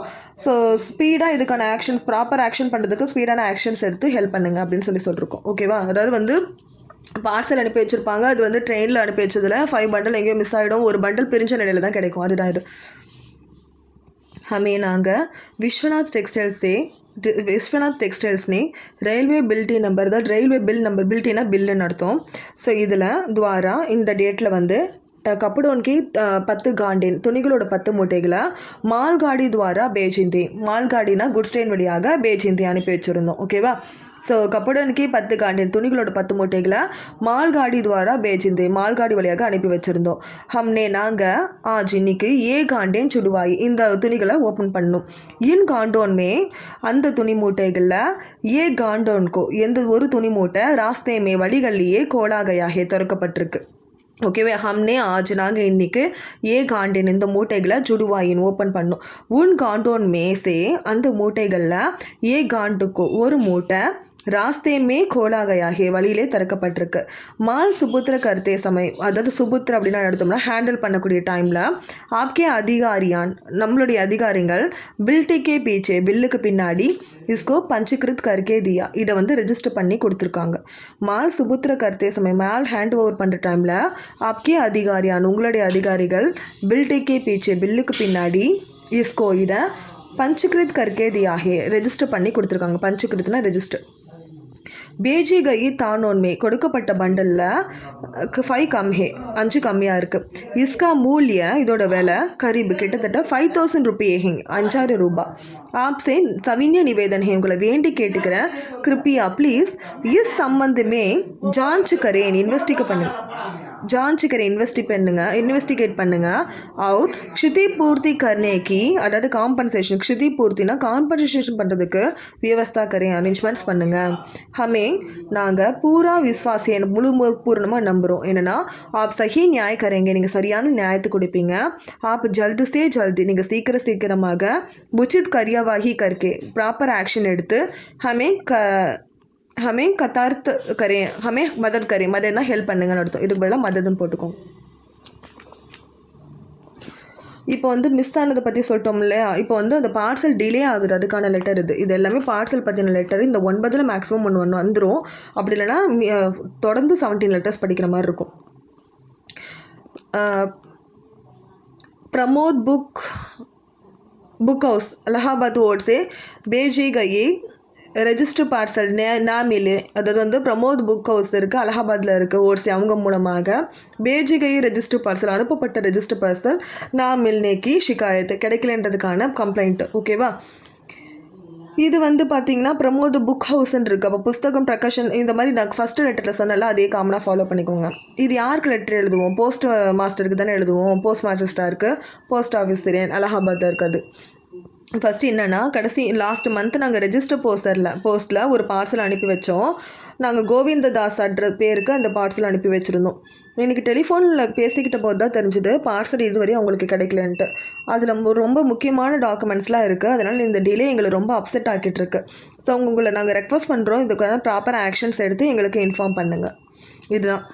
ஸோ ஸ்பீடாக இதுக்கான ஆக்ஷன்ஸ் ப்ராப்பர் ஆக்ஷன் பண்ணுறதுக்கு ஸ்பீடான ஆக்ஷன்ஸ் எடுத்து ஹெல்ப் பண்ணுங்கள் அப்படின்னு சொல்லியிருக்கோம். ஓகேவா? அதாவது வந்து பார்சல் அனுப்பி வச்சுருப்பாங்க, அது வந்து ட்ரெயினில் அனுப்பி வச்சதில் 5 பண்டல் எங்கேயோ மிஸ் ஆகிடும், ஒரு பண்டல் பிரிஞ்ச நிலையில் தான் கிடைக்கும். அதுதான் இது. हमें नांगा विश्वनाथ टेक्सटाइल्स ने रेलवे बिल्टी नंबर द रेलवे बिल नंबर बिल्टीना बिल्लு நடத்தும். ஸோ இதில் துவாரா இந்த டேட்டில் வந்து கப்படோன்கி 10 காண்டின் துணிகளோட 10 மூட்டைகளை மால்காடி துவாரா பேஜிந்தி மால்காடினா குட்ஸ் ட்ரெயின் வழியாக பேஜிந்தி அனுப்பி வச்சுருந்தோம். ஓகேவா? ஸோ கப்படோன்கி 10 காண்டின் துணிகளோட 10 மூட்டைகளை மால்காடி துவாரா பேஜிந்தி மால்காடி வழியாக அனுப்பி வச்சுருந்தோம். ஹம்னே நாங்கள் ஆஜ் இன்னைக்கு காண்டேன் சுடுவாய் இந்த துணிகளை ஓப்பன் பண்ணணும். இன் காண்டோன்மே அந்த துணி மூட்டைகளில் காண்டோன்கோ எந்த ஒரு துணி மூட்டை ராஸ்தேமே வழிகள்லேயே கோலாகையாக திறக்கப்பட்டிருக்கு. ஓகேவே? ஹம்னே ஆஜ் நாங்கள் இன்றைக்கி காண்டின் இந்த மூட்டைகளை ஜுடுவாயின் ஓப்பன் பண்ணோம். உன் காண்டோன் மேசே அந்த மூட்டைகளில் காண்டுக்கோ ஒரு மூட்டை ராஸ்தேமே கோலாகையாகிய வழியிலே திறக்கப்பட்டிருக்கு. மால் சுபுத்திர கருத்தே சமயம் அதாவது சுபுத்திர அப்படின்னா எடுத்தோம்னா ஹேண்டில் பண்ணக்கூடிய டைமில் ஆப்கே அதிகாரியான் நம்மளுடைய அதிகாரிகள் பில்டிக்கே பீச்சே பில்லுக்கு பின்னாடி இஸ்கோ பஞ்சிகிருத் கர்கே தியா இதை வந்து ரெஜிஸ்டர் பண்ணி கொடுத்துருக்காங்க. மால் சுபுத்திர கருத்தே சமயம் மால் ஹேண்ட் ஓவர் பண்ணுற டைமில் ஆப்கே அதிகாரியான் உங்களுடைய அதிகாரிகள் பில்டிக்கே பீச்சே பில்லுக்கு பின்னாடி இஸ்கோ இதை பஞ்சிகிருத் கர்கே தியாகே ரெஜிஸ்டர் பண்ணி கொடுத்துருக்காங்க. பஞ்சிகிருத்னா ரெஜிஸ்டர். பேஜி கயி தானோன் மே கொடுக்கப்பட்ட பண்டலில் 5 கம் ஹே 5 கம்மியாக இருக்குது. இஸ்கா மூல்ய இதோட விலை கரீபு கிட்டத்தட்ட 5000 रुपये ஹிங் 5000 ரூபாய். ஆப்ஸே சவின்ய நிவேதன் ஹே உங்களை வேண்டி கேட்டுக்கிறேன். கிருப்பியா ப்ளீஸ் இஸ் சம்பந்தமே ஜான்ச் கரேன் இன்வெஸ்டிகேட் பண்ணுங்க. அவுட் க்ஷிதி பூர்த்தி கர்னேக்கி அதாவது காம்பன்சேஷன் க்ஷிதி பூர்த்தினா காம்பன்சேஷன் பண்ணுறதுக்கு வியவஸ்தா கரேன் அரேஞ்ச்மெண்ட்ஸ் பண்ணுங்க. ஹமே நாங்கள் பூரா விஸ்வாசி முழு பூர்ணமாக நம்புகிறோம். என்னென்னா ஆப் சஹி நியாய கரேங்க நீங்கள் சரியான நியாயத்தை கொடுப்பீங்க. ஆப் ஜல்து சே ஜல்தி நீங்கள் சீக்கிரமாக உச்சித் கரியவாகி கர்க்கே ப்ராப்பர் ஆக்ஷன் எடுத்து ஹமே கத்தார்த் கரேன் ஹமே மதத் கரேன் மதத்னா ஹெல்ப் பண்ணுங்கன்னு அர்த்தம். இதுக்கு பதிலாக மதத்துன்னு போட்டுக்கோங்க. இப்போ வந்து மிஸ் ஆனதை பற்றி சொல்லிட்டோம் இல்லையா. இப்போ வந்து அந்த பார்சல் டிலே ஆகுது அதுக்கான லெட்டர் இது எல்லாமே பார்சல் பற்றின லெட்டர். இந்த 9 மேக்ஸிமம் ஒன்று வந்துடும். அப்படி இல்லைனா தொடர்ந்து 17 லெட்டர்ஸ் படிக்கிற மாதிரி இருக்கும். प्रमोद बुक हाउस अलाहाबाद ओर से भेजी गई ரெஜிஸ்டர் பார்சல் நாமிலே அதாவது வந்து பிரமோத் புக் ஹவுஸ் இருக்குது அலகாபாத்தில் இருக்குது ஓர்சி அவங்க மூலமாக பேஜிகை ரெஜிஸ்டர் பார்சல் அனுப்பப்பட்ட ரெஜிஸ்டர் பார்சல் நாமில்னேக்கி ஷிகாயத்து கிடைக்கலன்றதுக்கான கம்ப்ளைண்ட். ஓகேவா. இது வந்து பார்த்திங்கன்னா பிரமோத் புக் ஹவுஸ்ன்னு இருக்குது. அப்போ புஸ்தகம் பிரகாஷன் இந்த மாதிரி நான் ஃபஸ்ட்டு லெட்டரில் சொன்னால அதே காமனாக ஃபாலோ பண்ணிக்கோங்க. இது யாருக்கு லெட்டர் எழுதுவோம்? போஸ்ட் மாஸ்டருக்கு தானே எழுதுவோம். போஸ்ட் மாஸ்டர் இருக்குது, போஸ்ட் ஆஃபீஸ் தெரியும் அலகாபாத்தில் இருக்குது. ஃபஸ்ட்டு என்னென்னா லாஸ்ட் மந்த் நாங்கள் ரெஜிஸ்டர் போஸ்ட்டில் ஒரு பார்சல் அனுப்பி வச்சோம். நாங்கள் கோவிந்ததாஸ் பேருக்கு அந்த பார்சல் அனுப்பி வச்சுருந்தோம். இன்றைக்கி டெலிஃபோனில் பேசிக்கிட்ட போது தான் தெரிஞ்சுது பார்சல் இதுவரையும் அவங்களுக்கு கிடைக்கலன்ட்டு. அதில் ரொம்ப முக்கியமான டாக்குமெண்ட்ஸ்லாம் இருக்குது. அதனால் இந்த டிலே எங்களை ரொம்ப அப்செட் ஆக்கிட்டுருக்கு. ஸோ உங்களை நாங்கள் ரெக்வஸ்ட் பண்ணுறோம் இதுக்கான ப்ராப்பர் ஆக்ஷன்ஸ் எடுத்து எங்களுக்கு இன்ஃபார்ம் பண்ணுங்கள். இதுதான்.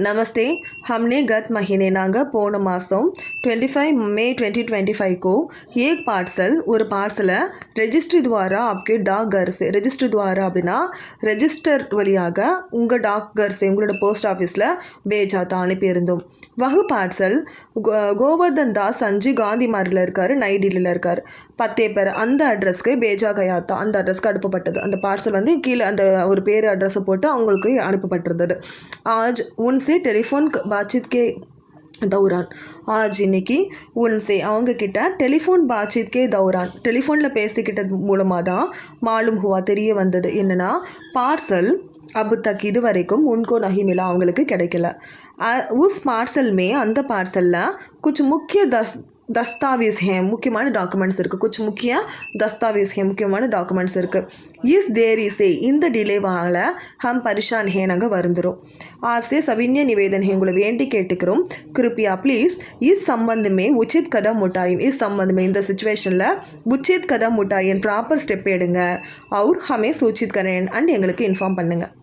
नमस्ते. हमने गत महीने नांगा पोन मासम 25 मई 2025 को एक पार्सल और पार्सल रजिस्ट्री द्वारा आपके डाक घर से रजिस्टर द्वारा அப்படின்னா ரெஜிஸ்டர் வழியாக உங்கள் டாக் घर से உங்களோட போஸ்ட் ஆஃபீஸில் भेजा था அனுப்பியிருந்தோம். வகு பார்சல் கோவர்தன் தாஸ் அஞ்சு காந்தி மார்கில் இருக்கார், நை டெல்லியில் இருக்கார். பத்தே பேர் அந்த அட்ரஸ்க்கு பேஜா கயாத்தா அந்த அட்ரஸ்க்கு அனுப்பப்பட்டது. அந்த பார்சல் வந்து கீழே அந்த ஒரு பேர் அட்ரஸை போட்டு அவங்களுக்கு அனுப்பப்பட்டிருந்தது. ஆஜ் உன்சே டெலிஃபோன் बातचीत के दौरान आज இன்னைக்கு உன்சே அவங்கக்கிட்ட டெலிஃபோன் பாட்சீத் கே தௌரான் டெலிஃபோனில் பேசிக்கிட்டது மூலமாக தான் மாலும் ஹுவா தெரிய வந்தது. என்னென்னா பார்சல் அபு தக் இது வரைக்கும் உன்கோ நஹி மிலா அவங்களுக்கு கிடைக்கல. உஸ் பார்சல் மே அந்த பார்சலில் குछ முக்கிய दस्तावेज़ हैं முக்கியமான டாக்குமெண்ட்ஸ் இருக்குது. कुछ முக்கிய दस्तावेज़ हैं முக்கியமான டாக்குமெண்ட்ஸ் இருக்குது. इस देरी से இந்த டிலேவால் ஹம் பரிஷான் ஹே நாங்கள் வருந்துகிறோம். आपसे सविन्य निवेदन है உங்களை வேண்டி கேட்டுக்கிறோம். कृपया ப்ளீஸ் इस संबंध में उचित कदम उठाएं. इस संबंध में இந்த சிச்சுவேஷனில் उचित कदम उठाएं ப்ராப்பர் ஸ்டெப் எடுங்க. और हमें सूचित करें அண்ட் எங்களுக்கு இன்ஃபார்ம் பண்ணுங்கள்.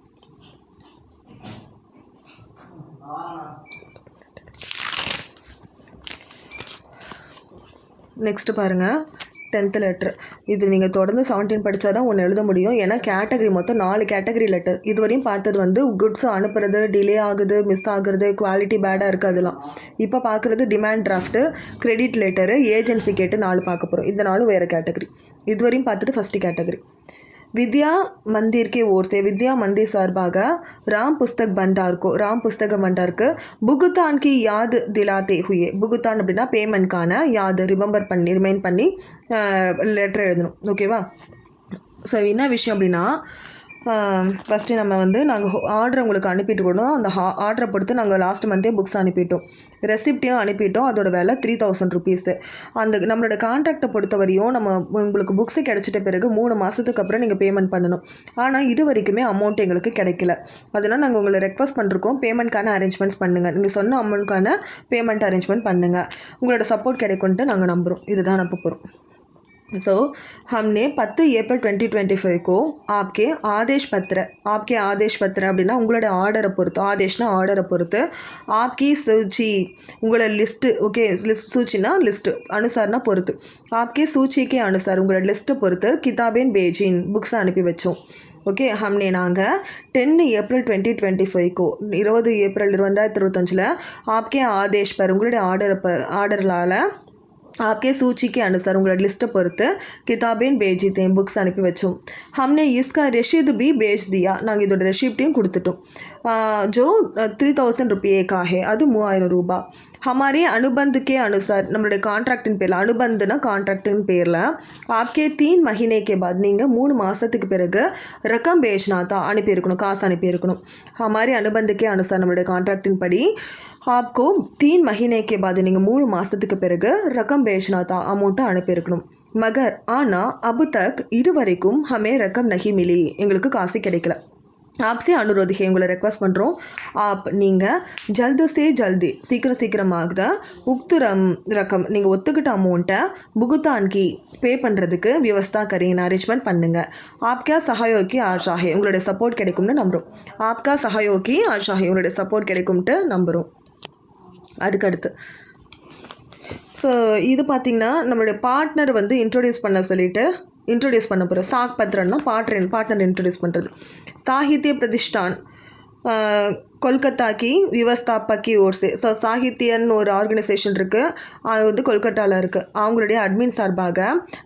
நெக்ஸ்ட்டு பாருங்கள் 10th லெட்டர். இது நீங்கள் தொடர்ந்து 17 படித்தா தான் ஒன்று எழுத முடியும். ஏன்னா கேட்டகரி மொத்தம் 4 கேட்டகரி லெட்டர். இதுவரையும் பார்த்தது வந்து குட்ஸ் அனுப்புறது, டிலே ஆகுது, மிஸ் ஆகுறது, குவாலிட்டி பேடாக இருக்குது அதெல்லாம். இப்போ பார்க்குறது demand drought, credit letter, agency கேட்டு 4 பார்க்க போகிறோம். இந்த 4 வேறு கேட்டகரி. இதுவரையும் பார்த்துட்டு ஃபஸ்ட்டு கேட்டகரி विद्या मंदिर के ओर से विद्या मंदिर सार्बाग राम पुस्तक भंडार को भुगतान की याद दिलाते हुए भुगतान அப்படின்னா பேமெண்ட்கான யாद ரிமைண்ட் பண்ணி லெட்டர் எழுதணும். ஓகேவா. ஸோ என்ன விஷயம் அப்படின்னா ஃபஸ்ட்டு நம்ம வந்து நாங்கள் ஆர்டர் உங்களுக்கு அனுப்பிட்டு கொடுத்தோம். அந்த ஆர்டரை பொறுத்து நாங்கள் லாஸ்ட் மந்த்தே புக்ஸ் அனுப்பிட்டோம், ரெசிப்டையும் அனுப்பிட்டோம். அதோட விலை 3000 ருபீஸு. அந்த நம்மளோட கான்ட்ராக்டை பொறுத்தவரையும் நம்ம உங்களுக்கு புக்ஸு கிடச்சிட்ட பிறகு 3 மாதத்துக்கு அப்புறம் நீங்கள் பேமெண்ட் பண்ணணும். ஆனால் இது வரைக்குமே அமௌண்ட் எங்களுக்கு கிடைக்கல. அதனால் நாங்கள் உங்களை ரெக்வஸ்ட் பண்ணிருக்கோம், பேமெண்ட்கான அரேஞ்ச்மெண்ட்ஸ் பண்ணுங்கள். நீங்கள் சொன்ன அமௌண்ட்கான பேமெண்ட் அரேஞ்ச்மெண்ட் பண்ணுங்கள். உங்களோட சப்போர்ட் கிடைக்கும்ட்டு நாங்கள் நம்புகிறோம். இதுதான் அனுப்ப போகிறோம். सो हमने 10 अप्रैल 2025 को आपके आदेश पत्र அப்படின்னா உங்களோட ஆர்டரை பொறுத்து, ஆதேஷ்னா ஆர்டரை பொறுத்து, आपकी सूची உங்களோட லிஸ்ட்டு. ஓகே, லிஸ்ட் சூச்சினா லிஸ்ட்டு, அனுசார்னா பொறுத்து, आपके सूची के अनुसार உங்களோட லிஸ்ட்டை பொறுத்து கிதாபின் பேஜின் புக்ஸை அனுப்பி வச்சோம். ஓகே. हमने நாங்கள் 10 अप्रैल 2025 को 20 ஏப்ரல் 2025 आपके आदेश पर உங்களுடைய ஆர்டரால் आपके सूची के अनुसार उंगलोட लिस्ट பொறுத்து किताबें भेजी थे बुक्स அனுப்பி வச்சோம் हमने इसका रसीद भी भेज दिया நாங்கள் இதோட ரெசிப்டையும் கொடுத்துட்டோம் जो 3000 रुपये का है அது 3000 ரூபாய் हमारे अनुबंध के अनुसार நம்மளுடைய கான்ட்ராக்டின் பேரில் அனுபந்தனா கான்ட்ராக்டின் பேரில் आपके 3 महीने के बाद நீங்கள் 3 மாதத்துக்கு பிறகு ரகம் பேஜ்னா தான் அனுப்பியிருக்கணும் காசு அனுப்பியிருக்கணும் हमारे अनुबंध के अनुसार நம்மளுடைய கான்ட்ராக்டின் படி आपको 3 महीने के बाद நீங்கள் 3 மாதத்துக்கு பிறகு ரகம் பேஜ்னா தான் அமௌண்ட்டை அனுப்பியிருக்கணும் மகர் ஆனால் அபு தக் இதுவரைக்கும் ஹமே ரகம் நஹி மிலி எங்களுக்கு காசு கிடைக்கல आपसे अनुरोध है உங்களை ரெக்வஸ்ட் பண்ணுறோம் आप நீங்கள் ஜல்து சே ஜல்தி சீக்கிரமாக உக்துரம் ரகம் நீங்கள் ஒத்துக்கிட்ட அமௌண்ட்டை புகுத்தான்கி பே பண்ணுறதுக்கு வியவஸ்தா கரீன் அரேஞ்ச்மெண்ட் பண்ணுங்கள் ஆப்கா சஹயோகி ஆஷாஹே உங்களுடைய சப்போர்ட் கிடைக்கும்னு நம்புகிறோம் ஆப்கா சஹயோகி ஆஷாஹே உங்களுடைய சப்போர்ட் கிடைக்கும்ட்டு நம்புகிறோம் அதுக்கடுத்து ஸோ இது பார்த்திங்கன்னா நம்மளுடைய பார்ட்னர் வந்து இன்ட்ரோடியூஸ் பண்ண சொல்லிவிட்டு इंट्रोड्यूस பண்ண போகிறோம் சாக் பத்ரன்னா பார்ட்னர் इंट्रोड्यूस பண்ணுறது साहित्य प्रतिष्ठान कोलकाता की व्यवस्थापक की ओर से ஸோ சாகித்யன்னு ஒரு ஆர்கனைசேஷன் இருக்குது அது வந்து கொல்கட்டாவில் இருக்குது அவங்களுடைய அட்மின் சார்பாக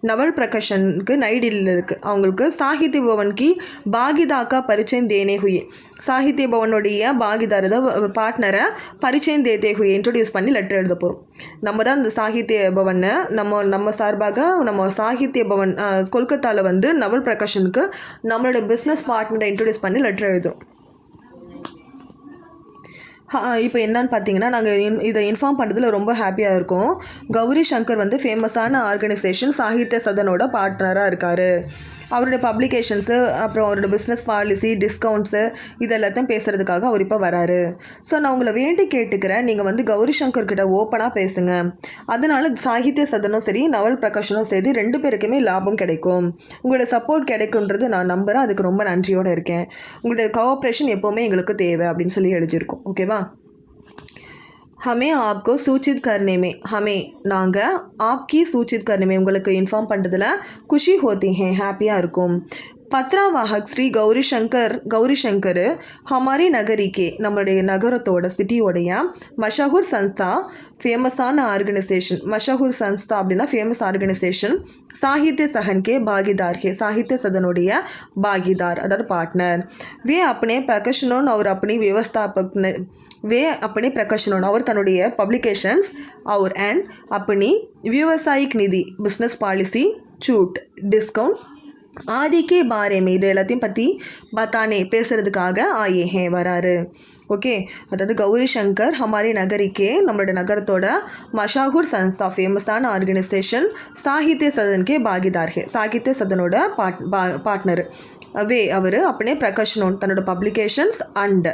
நவல் பிரகாஷனுக்கு நई दिल्ली இருக்குது அவங்களுக்கு சாகித்ய பவன்கி பாகிதாக்கா பரிச்சயம் தேனே ஹுயே சாகித்ய பவனுடைய பாகிதார் பார்ட்னரை பரிச்சயம் தேதே ஹுயே இன்ட்ரோடியூஸ் பண்ணி லெட்டர் எழுத போகிறோம் நம்ம தான் இந்த சாகித்ய பவனை நம்ம சார்பாக நம்ம சாகித்ய பவன் கொல்கத்தாவில் வந்து நவல் பிரகாஷனுக்கு நம்மளோட பிஸ்னஸ் பார்ட்னரை இன்ட்ரோடியூஸ் பண்ணி லெட்டர் எழுதும் இப்போ என்னன்னு பார்த்தீங்கன்னா நாங்கள் இதை இன்ஃபார்ம் பண்ணுறதுல ரொம்ப ஹாப்பியாக இருக்கோம் கௌரி சங்கர் வந்து ஃபேமஸான ஆர்கனைசேஷன் சாகித்ய சதனோட பார்ட்னராக இருக்கார் அவருடைய பப்ளிகேஷன்ஸு அப்புறம் அவரோட பிஸ்னஸ் பாலிசி டிஸ்கவுண்ட்ஸு இதெல்லாத்தையும் பேசுகிறதுக்காக அவர் இப்போ வராரு ஸோ நான் உங்களை வேண்டி கேட்டுக்கிறேன் நீங்கள் வந்து கௌரி சங்கர் கிட்ட ஓப்பனாக பேசுங்க அதனால் சாகித்ய சதனும் சரி நவல் பிரகாஷனும் சரி 2 பேருக்குமே லாபம் கிடைக்கும் உங்களோட சப்போர்ட் கிடைக்குன்றது நான் நம்புகிறேன் அதுக்கு ரொம்ப நன்றியோடு இருக்கேன் உங்களுடைய கோஆப்ரேஷன் எப்போவுமே எங்களுக்கு தேவை அப்படின்னு சொல்லி எழுதியிருக்கோம் ஓகேவா हमें आपको सूचित करने में हमें நாங்கள் आपकी सूचित करने में உங்களுக்கு இன்ஃபார்ம் பண்ணுறதுல खुशी होती हैं ஹாப்பியாக இருக்கும் பத்ராவாஹக் ஸ்ரீ கௌரி சங்கர் ஹமாரி நகரிக்கே நம்மளுடைய நகரத்தோட சிட்டியோடைய மஷஹூர் சன்ஸ்தா ஃபேமஸான ஆர்கனைசேஷன் மஷஹூர் சன்ஸ்தா அப்படின்னா ஃபேமஸ் ஆர்கனைசேஷன் சாகித்ய சஹன்கே பாகிதார் ஹே சாகித்ய சதனுடைய பாகிதார் அதாவது பார்ட்னர் வே अपने प्रकाशनों और अपनी व्यवस्थापक वे अपने प्रकाशनों और तन्नुடைய पब्लिकेशंस और एंड अपनी व्यावसायिक निधि बिजनेस पॉलिसी छूट डिस्काउंट आदि के बारे में இது எல்லாத்தையும் பற்றி பத்தானே பேசுகிறதுக்காக ஆயே ஹே வராரு ஓகே அதாவது கௌரி சங்கர் ஹமாரி நகரிக்கே நம்மளோட நகரத்தோட மஷாஹூர் சன்ஸ்தா ஃபேமஸான ஆர்கனைசேஷன் சாகித்ய சதன்கே பாகிதார் ஹே சாகித்ய சதனோட பார்ட்னர் वे அவர் अपने प्रकाशनों तன்னோட पब्लिकेशंस अंड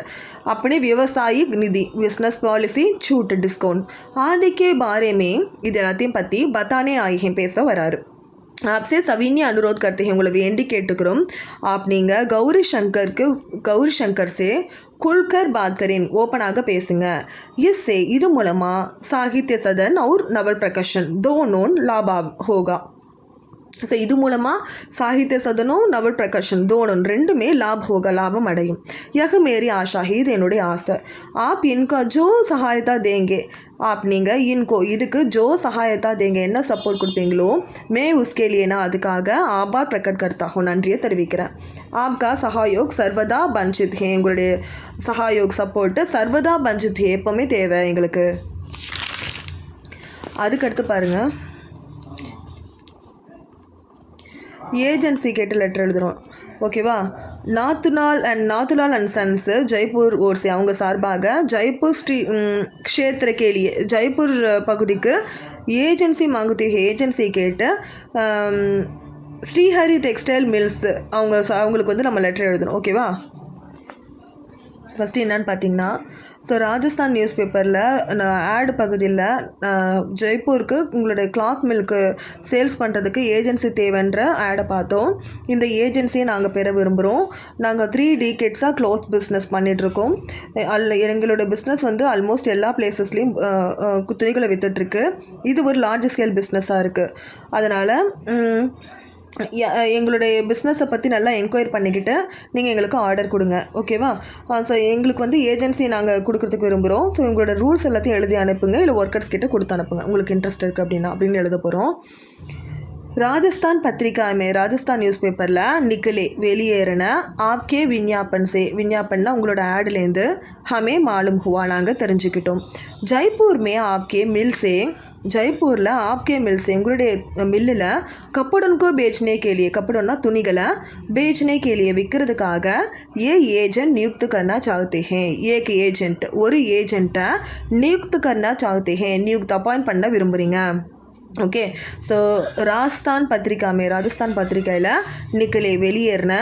अपने व्यवसायिक निधि बिजनेस पॉलिसी छूट डिस्काउंट आदि के बारे में இது எல்லாத்தையும் பற்றி பத்தானே ஆயே ஹே பேச வராரு आपसे सविनय अनुरोध करते हैं உங்களை வேண்டி கேட்டுக்கிறோம் आप நீங்கள் கௌரி சங்கர் से खुलकर बात करें ஓப்பனாக பேசுங்க इससे இது மூலமாக சாகித்ய சதன் और नवल प्रकाशन दोनों लाभ होगा ஸோ இது மூலமாக சாகித்ய சதனும் நவல் பிரகாஷன் தோணும் 2மே லாபம் அடையும் யஹ் மேரி ஆஷா இது என்னுடைய ஆசை आप इनका जो सहायता देंगे आप நீங்கள் इनको இதுக்கு जो सहायता देंगे என்ன சப்போர்ட் கொடுப்பீங்களோ மே उसके लिए நான் அதுக்காக ஆபார் பிரகட் करता हूँ நன்றியை தெரிவிக்கிறேன் आपका सहयोग सर्वदा वंचित है உங்களுடைய சஹாயோக் சப்போர்ட்டு சர்வதா வஞ்சித் எப்போவுமே தேவை எங்களுக்கு அதுக்கடுத்து பாருங்கள் ஏஜென்சி கேட்டு லெட்டர் எழுதுகிறோம் ஓகேவா நாத்துலால் அண்ட் சன்ஸு ஜெய்ப்பூர் ஓர்சி அவங்க சார்பாக ஜெய்ப்பூர் க்ஷேத்திர கேலியே ஜெய்ப்பூர் பகுதிக்கு ஏஜென்சி மாங்குத்தி ஏஜென்சி கேட்டு ஸ்ரீஹரி டெக்ஸ்டைல் மில்ஸ் அவங்களுக்கு வந்து நம்ம லெட்டர் எழுதணும் ஓகேவா ஃபஸ்ட்டு என்னன்னு பார்த்தீங்கன்னா ஸோ ராஜஸ்தான் நியூஸ் பேப்பரில் ஆட் பகுதியில் ஜெய்ப்பூருக்கு உங்களுடைய கிளாத் மில்க்கு சேல்ஸ் பண்ணுறதுக்கு ஏஜென்சி தேவைன்ற ஆடை பார்த்தோம் இந்த ஏஜென்சியை நாங்கள் பெற விரும்புகிறோம் நாங்கள் 3 டிகேட்ஸாக க்ளாத் பிஸ்னஸ் பண்ணிகிட்ருக்கோம் எங்களோட பிஸ்னஸ் வந்து ஆல்மோஸ்ட் எல்லா பிளேசஸ்லேயும் துணிகளை விற்றுட்ருக்கு இது ஒரு லார்ஜ் ஸ்கேல் பிஸ்னஸாக இருக்குது அதனால் எங்களுடைய பிஸ்னஸை பற்றி நல்லா என்கொயரி பண்ணிக்கிட்டு நீங்கள் எங்களுக்கு ஆர்டர் கொடுங்க, ஓகேவா? ஸோ எங்களுக்கு வந்து ஏஜென்சி நாங்கள் கொடுக்குறதுக்கு விரும்புகிறோம். ஸோ உங்களோட ரூல்ஸ் எல்லாத்தையும் எழுதி அனுப்புங்க, இல்லை ஒர்க்கர்ஸ் கிட்ட கொடுத்து அனுப்புங்க உங்களுக்கு இன்ட்ரெஸ்ட் இருக்குது அப்படின்னா அப்படின்னு எழுத போகிறோம். राजस्थान पत्रिका में राजस्थान न्यूज़पेपर निकले வெளியேறின आपके विज्ञापन से विज्ञापन உங்களோட ஆட்லேருந்து हमें मालूम हुआ நாங்கள் தெரிஞ்சுக்கிட்டோம். जयपुर में आपके मिल से ஜெய்ப்பூரில் ஆப்கே மில் से உங்களுடைய மில்லில் கப்படன்கோ बेचने के लिए கப்படம்னா துணிகளை बेचने के लिए விற்கிறதுக்காக ये एजेंट नियुक्त करना चाहते हैं. एक एजेंट ஒரு ஏஜெண்ட்டை नियुक्त करना चाहते हैं. नियुक्त அப்பாயிண்ட் பண்ண விரும்புகிறீங்க. ஓகே. ஸோ ராஜஸ்தான் பத்திரிக்கையில் நிக்கலே வெளியேறின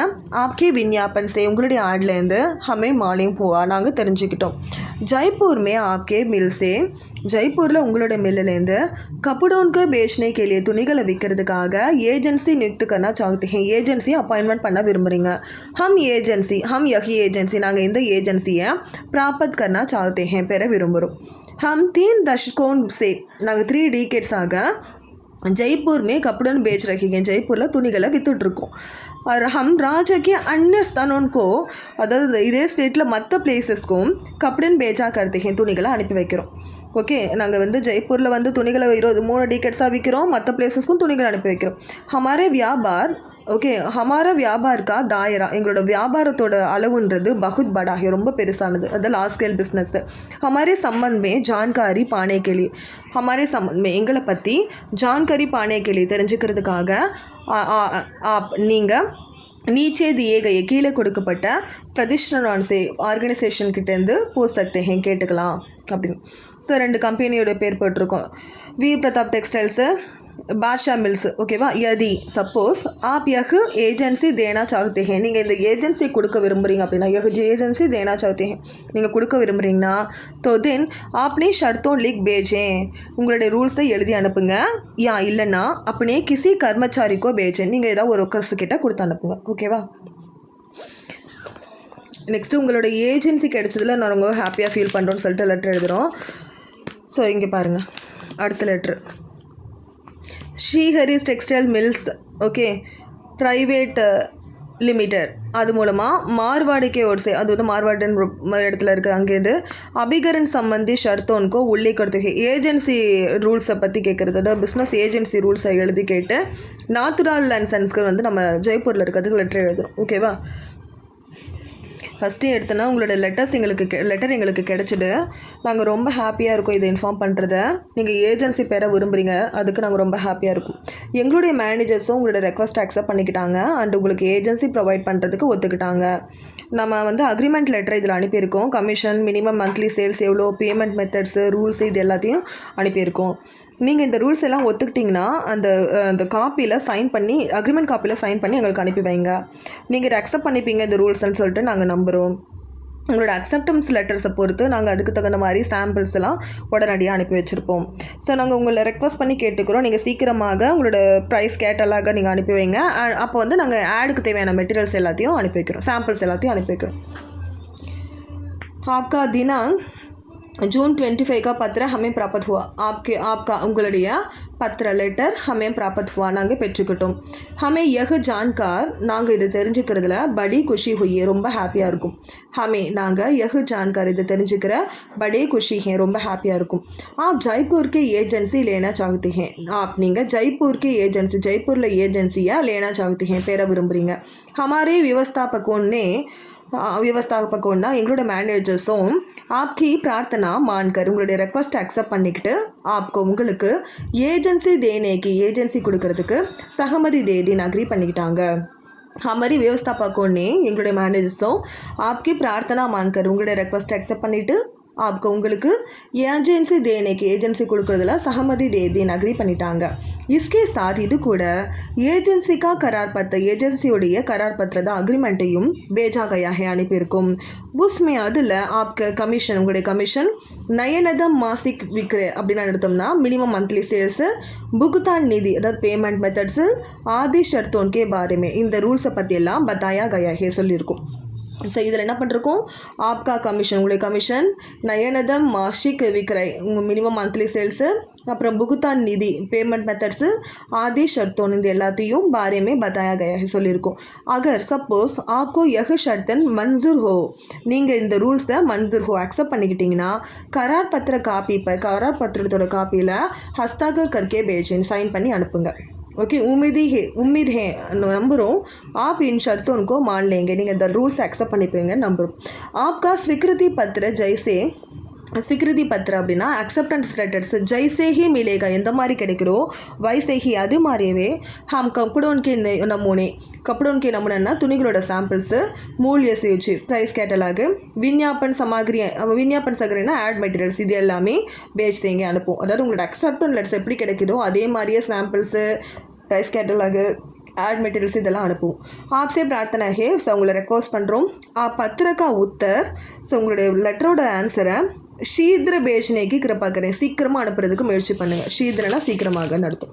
ஆப்கே விஞ்ஞாபன் சே உங்களுடைய ஆட்லேருந்து ஹமே மாலிம் ஹுவா நாங்கள் தெரிஞ்சுக்கிட்டோம். ஜெய்ப்பூர் மே ஆப்கே மில் சே ஜெய்ப்பூரில் உங்களோட மில்லுலேருந்து கப்புடோன்க்கு பேச்னே கேலிய துணிகளை விற்கிறதுக்காக ஏஜென்சி நியுக்த் கர்னா சாகते हैं. ஏஜென்சி அப்பாயின்மெண்ட் பண்ண விரும்புகிறீங்க. ஹம் யஹி ஏஜென்சி நாங்கள் இந்த ஏஜென்சியை பிராப்த் கர்னா சாகते हैं பெற விரும்புகிறோம். हम 3 दशकों से நாங்கள் 3 डिकेड्स ஆக जयपुर में कपड़न बेच रही हैं. ஜெய்ப்பூரில் துணிகளை விற்றுட்ருக்கோம். और हम राज्य के अन्य स्थानों को அதாவது இதே ஸ்டேட்டில் மற்ற பிளேசஸ்க்கும் கப்படன் பேச்சா करते हैं துணிகளை அனுப்பி வைக்கிறோம். ஓகே. நாங்கள் வந்து ஜெய்ப்பூரில் வந்து துணிகளை 3 டிக்கெட்ஸாக விற்கிறோம், மற்ற பிளேசஸ்க்கும் துணிகளை அனுப்பி வைக்கிறோம். हमारे व्यापार ஓகே ஹமாரா வியாபார் கா தாயரா எங்களோட வியாபாரத்தோட அளவுன்றது பகுத் படா ரொம்ப பெருசானது, அது லார்ஜ் ஸ்கேல் பிஸ்னஸ். ஹமாரே சம்பந்த் ஜான்காரி பானே கேலி ஹமாரே சம்பந்த் எங்களை பற்றி ஜான்காரி பானே கேலி தெரிஞ்சுக்கிறதுக்காக நீங்கள் நீச்சே தியே கையை கீழே கொடுக்கப்பட்ட பிரதிஷ்டான் சே ஆர்கனைசேஷன் கிட்டேருந்து போஸ்ட் சக்தேன் கேட்டுக்கலாம் அப்படின்னு. ஸோ 2 கம்பெனியோட பேர் போட்டிருக்கோம். வி பிரதாப் டெக்ஸ்டைல்ஸு बादशाह मिल्स ஓகேவா. यदि सपोज आप यह एजेंसी देना चाहते हैं நீங்கள் இந்த ஏஜென்சி கொடுக்க விரும்புகிறீங்க அப்படின்னா यह एजेंसी देना चाहते हैं நீங்கள் கொடுக்க விரும்புகிறீங்கன்னா तो दिन आपने शर्तों लिख भेजें உங்களுடைய ரூல்ஸை எழுதி அனுப்புங்க. யா இல்லைன்னா அப்படியே கிசி கர்மச்சாரிக்கோ भेजें நீங்கள் ஏதாவது ஒரு ஒர்க்கர்ஸ் கிட்ட கொடுத்து அனுப்புங்க, ஓகேவா. நெக்ஸ்ட்டு உங்களோட ஏஜென்சி கிடைச்சதில் நான் ரொம்ப ஹாப்பியாக ஃபீல் பண்ணுறோன்னு சொல்லிட்டு லெட்டர் எழுதுகிறோம். ஸோ இங்கே பாருங்கள் அடுத்த letter. Srihari's textile mills okay private limited அது மூலமாக மார்வாடிக்கே ஓட்ஸே அது வந்து மார்வாடுன்னு இடத்துல இருக்குது. அங்கேருந்து அபிகரன் சம்பந்தி ஷர்த்தோன்கோ உள்ளே கொடுத்து ஏஜென்சி ரூல்ஸை பற்றி கேட்குறது, அதாவது பிஸ்னஸ் ஏஜென்சி ரூல்ஸை எழுதி கேட்டு நாத்துரால் அண்ட் சன்ஸ்க்கு வந்து நம்ம ஜெய்ப்பூரில் இருக்கிறதுக்கு லெட்டர் எழுதுகிறோம், ஓகேவா. ஃபஸ்ட்டு எடுத்தோன்னா உங்களோட லெட்டர் எங்களுக்கு கிடச்சிது. நாங்கள் ரொம்ப ஹாப்பியாக இருக்கோம் இதை இன்ஃபார்ம் பண்ணுறத. நீங்கள் ஏஜென்சி பெற விரும்புகிறீங்க, அதுக்கு நாங்கள் ரொம்ப ஹாப்பியாக இருக்கும். எங்களுடைய மேனேஜர்ஸும் உங்களோட ரெக்வஸ்ட் அக்செப்ட் பண்ணிக்கிட்டாங்க அண்ட் உங்களுக்கு ஏஜென்சி ப்ரொவைட் பண்ணுறதுக்கு ஒத்துக்கிட்டாங்க. நம்ம வந்து அக்ரிமெண்ட் லெட்டர் இதில் அனுப்பியிருக்கோம். கமிஷன், மினிமம் மந்த்லி சேல்ஸ் எவ்வளோ, பேமெண்ட் மெத்தட்ஸு, ரூல்ஸ் இது எல்லாத்தையும் அனுப்பியிருக்கோம். நீங்கள் இந்த ரூல்ஸ் எல்லாம் ஒத்துக்கிட்டிங்கன்னா அந்த காப்பியில் சைன் பண்ணி அக்ரிமெண்ட் காப்பியில் சைன் பண்ணி எங்களுக்கு அனுப்பி வைங்க. நீங்கள் இதை அக்செப்ட் பண்ணிப்பீங்க இந்த ரூல்ஸ்ன்னு சொல்லிட்டு நாங்கள் நம்புகிறோம். உங்களோட அக்செப்டன்ஸ் லெட்டர்ஸை பொறுத்து நாங்கள் அதுக்கு தகுந்த மாதிரி சாம்பிள்ஸ் எல்லாம் உடனடியாக அனுப்பி வச்சுருப்போம். ஸோ நாங்கள் உங்களை ரெக்வஸ்ட் பண்ணி கேட்டுக்கிறோம், நீங்கள் சீக்கிரமாக உங்களோட ப்ரைஸ் கேட்டலாக நீங்கள் அனுப்பி வைங்க. அப்போ வந்து நாங்கள் ஆடுக்கு தேவையான மெட்டீரியல்ஸ் எல்லாத்தையும் அனுப்பி வைக்கிறோம், சாம்பிள்ஸ் எல்லாத்தையும் அனுப்பி வைக்கிறோம். आपका दिनांक जून 25 का पत्र हमें प्राप्त हुआ. आपका உங்களுடைய பத்திர லெட்டர் हमें प्राप्त हुआ நாங்கள் பெற்றுக்கிட்டோம். हमें यह जानकार நாங்கள் இது தெரிஞ்சுக்கிறதுல बड़ी खुशी हुई ரொம்ப ஹாப்பியாக இருக்கும். हमें நாங்கள் यह जानकार இது தெரிஞ்சுக்கிற बड़ी खुशी है ரொம்ப ஹாப்பியாக இருக்கும். आप जयपुर के एजेंसी लेना चाहते हैं. நீங்கள் ஜெய்ப்பூர் के एजेंसी ஜெய்ப்பூரில் ஏஜென்சியாக लेना चाहते हैं பெற விரும்புகிறீங்க. हमारे व्यवस्थापकोன்னா எங்களோட மேனேஜர்ஸும் ஆப்கி பிரார்த்தனா மான்கர் உங்களுடைய ரெக்வஸ்ட் அக்செப்ட் பண்ணிக்கிட்டு உங்களுக்கு ஏஜென்சி தேனேக்கு ஏஜென்சி கொடுக்கறதுக்கு சகமதி தேதின்னு அக்ரி பண்ணிக்கிட்டாங்க. हमारी व्यवस्थापकों ने எங்களுடைய மேனேஜர்ஸும் ஆப்கி பிரார்த்தனா மான்கர் உங்களுடைய ரெக்வஸ்ட் அக்செப்ட் பண்ணிவிட்டு உங்களுக்கு ஏஜென்சி தேனேக்கு ஏஜென்சி கொடுக்குறதுல சகமதி தேதின்னு அக்ரி பண்ணிட்டாங்க. इसके साथ இது கூட ஏஜென்சிக்கா கரார் பத்திர ஏஜென்சியோடைய கரார் பத்திரத அக்ரிமெண்ட்டையும் பேஜா கையாக அனுப்பியிருக்கும். உஸ்மே அதில் கமிஷன் உங்களுடைய கமிஷன் நயனதம் மாசிக் விக்ரே அப்படின்னு எடுத்தோம்னா மினிமம் மந்த்லி சேல்ஸு புகுதான் நிதி அதாவது பேமெண்ட் மெத்தட்ஸு ஆதி ஷர்த்தோன்கே பாரமே இந்த ரூல்ஸை பற்றியெல்லாம் பத்தாயா கயாகே சொல்லியிருக்கும். ஸோ இதில் என்ன பண்ணிருக்கோம், ஆப்கா கமிஷன் உங்களுடைய கமிஷன், நயனதம் மாசிக் விக்ரை உங்கள் மினிமம் மந்த்லி சேல்ஸு, அப்புறம் புகுத்தான் நிதி பேமெண்ட் மெத்தட்ஸு, ஆதி ஷர்த்தோன் இந்த எல்லாத்தையும் பாரேமே பத்தாயா கயா சொல்லியிருக்கோம். அகர் சப்போஸ் ஆப்கோ யஹ் ஷர்த்தன் மன்சூர் ஹோ, நீங்கள் இந்த ரூல்ஸை மன்சூர் ஹோ அக்செப்ட் பண்ணிக்கிட்டிங்கன்னா கரார் பத்திர காப்பி கரார் பத்திரத்தோட காப்பியில் ஹஸ்தாகர் கர்க்கே பேஜின் சைன் பண்ணி அனுப்புங்க. ओके उम्मीद है नंबरों आप इन शर्तों को मान लेंगे, நீங்கள் இந்த ரூல்ஸ் அக்செப்ட் பண்ணிப்பீங்க நம்புறோம். आपका स्वीकृति पत्र जैसे ஸ்வீகிருதி பத்திரம் அப்படின்னா அக்செப்டன்ஸ் லெட்டர்ஸ் ஜெய்சே ஹி மிலேகா எந்த மாதிரி கிடைக்கிறோ வைசே ஹி அது மாதிரியவே ஹம் கப்படோன்கே நமோனா துணிகளோட சாம்பிள்ஸு, மூல்ய சூச்சி ப்ரைஸ் கேட்டலாகு, விஞ்ஞாபன் சகரினா ஆட் மெட்டீரியல்ஸ் இது எல்லாமே பேஜ் தேங்கி அனுப்பும். அதாவது உங்களோட அக்செப்டன்ஸ் லெட்டர்ஸ் எப்படி கிடைக்குதோ அதே மாதிரியே சாம்பிள்ஸு, ப்ரைஸ் கேட்டலாகு, ஆட் மெட்டீரியல்ஸ் இதெல்லாம் அனுப்புவோம். ஆப்ஸே பிரார்த்தனை ஹே, ஸோ உங்களை ரெக்வஸ்ட் பண்ணுறோம். பத்திரக்கா உத்தர், ஸோ உங்களுடைய லெட்டரோட ஆன்சரை ஷீத்ர பேஜ்னேக்கு கிருப்பா கரேன் சீக்கிரமாக அனுப்புறதுக்கு முயற்சி பண்ணுங்கள். ஷீத்ரனா சீக்கிரமாக அர்த்தம்.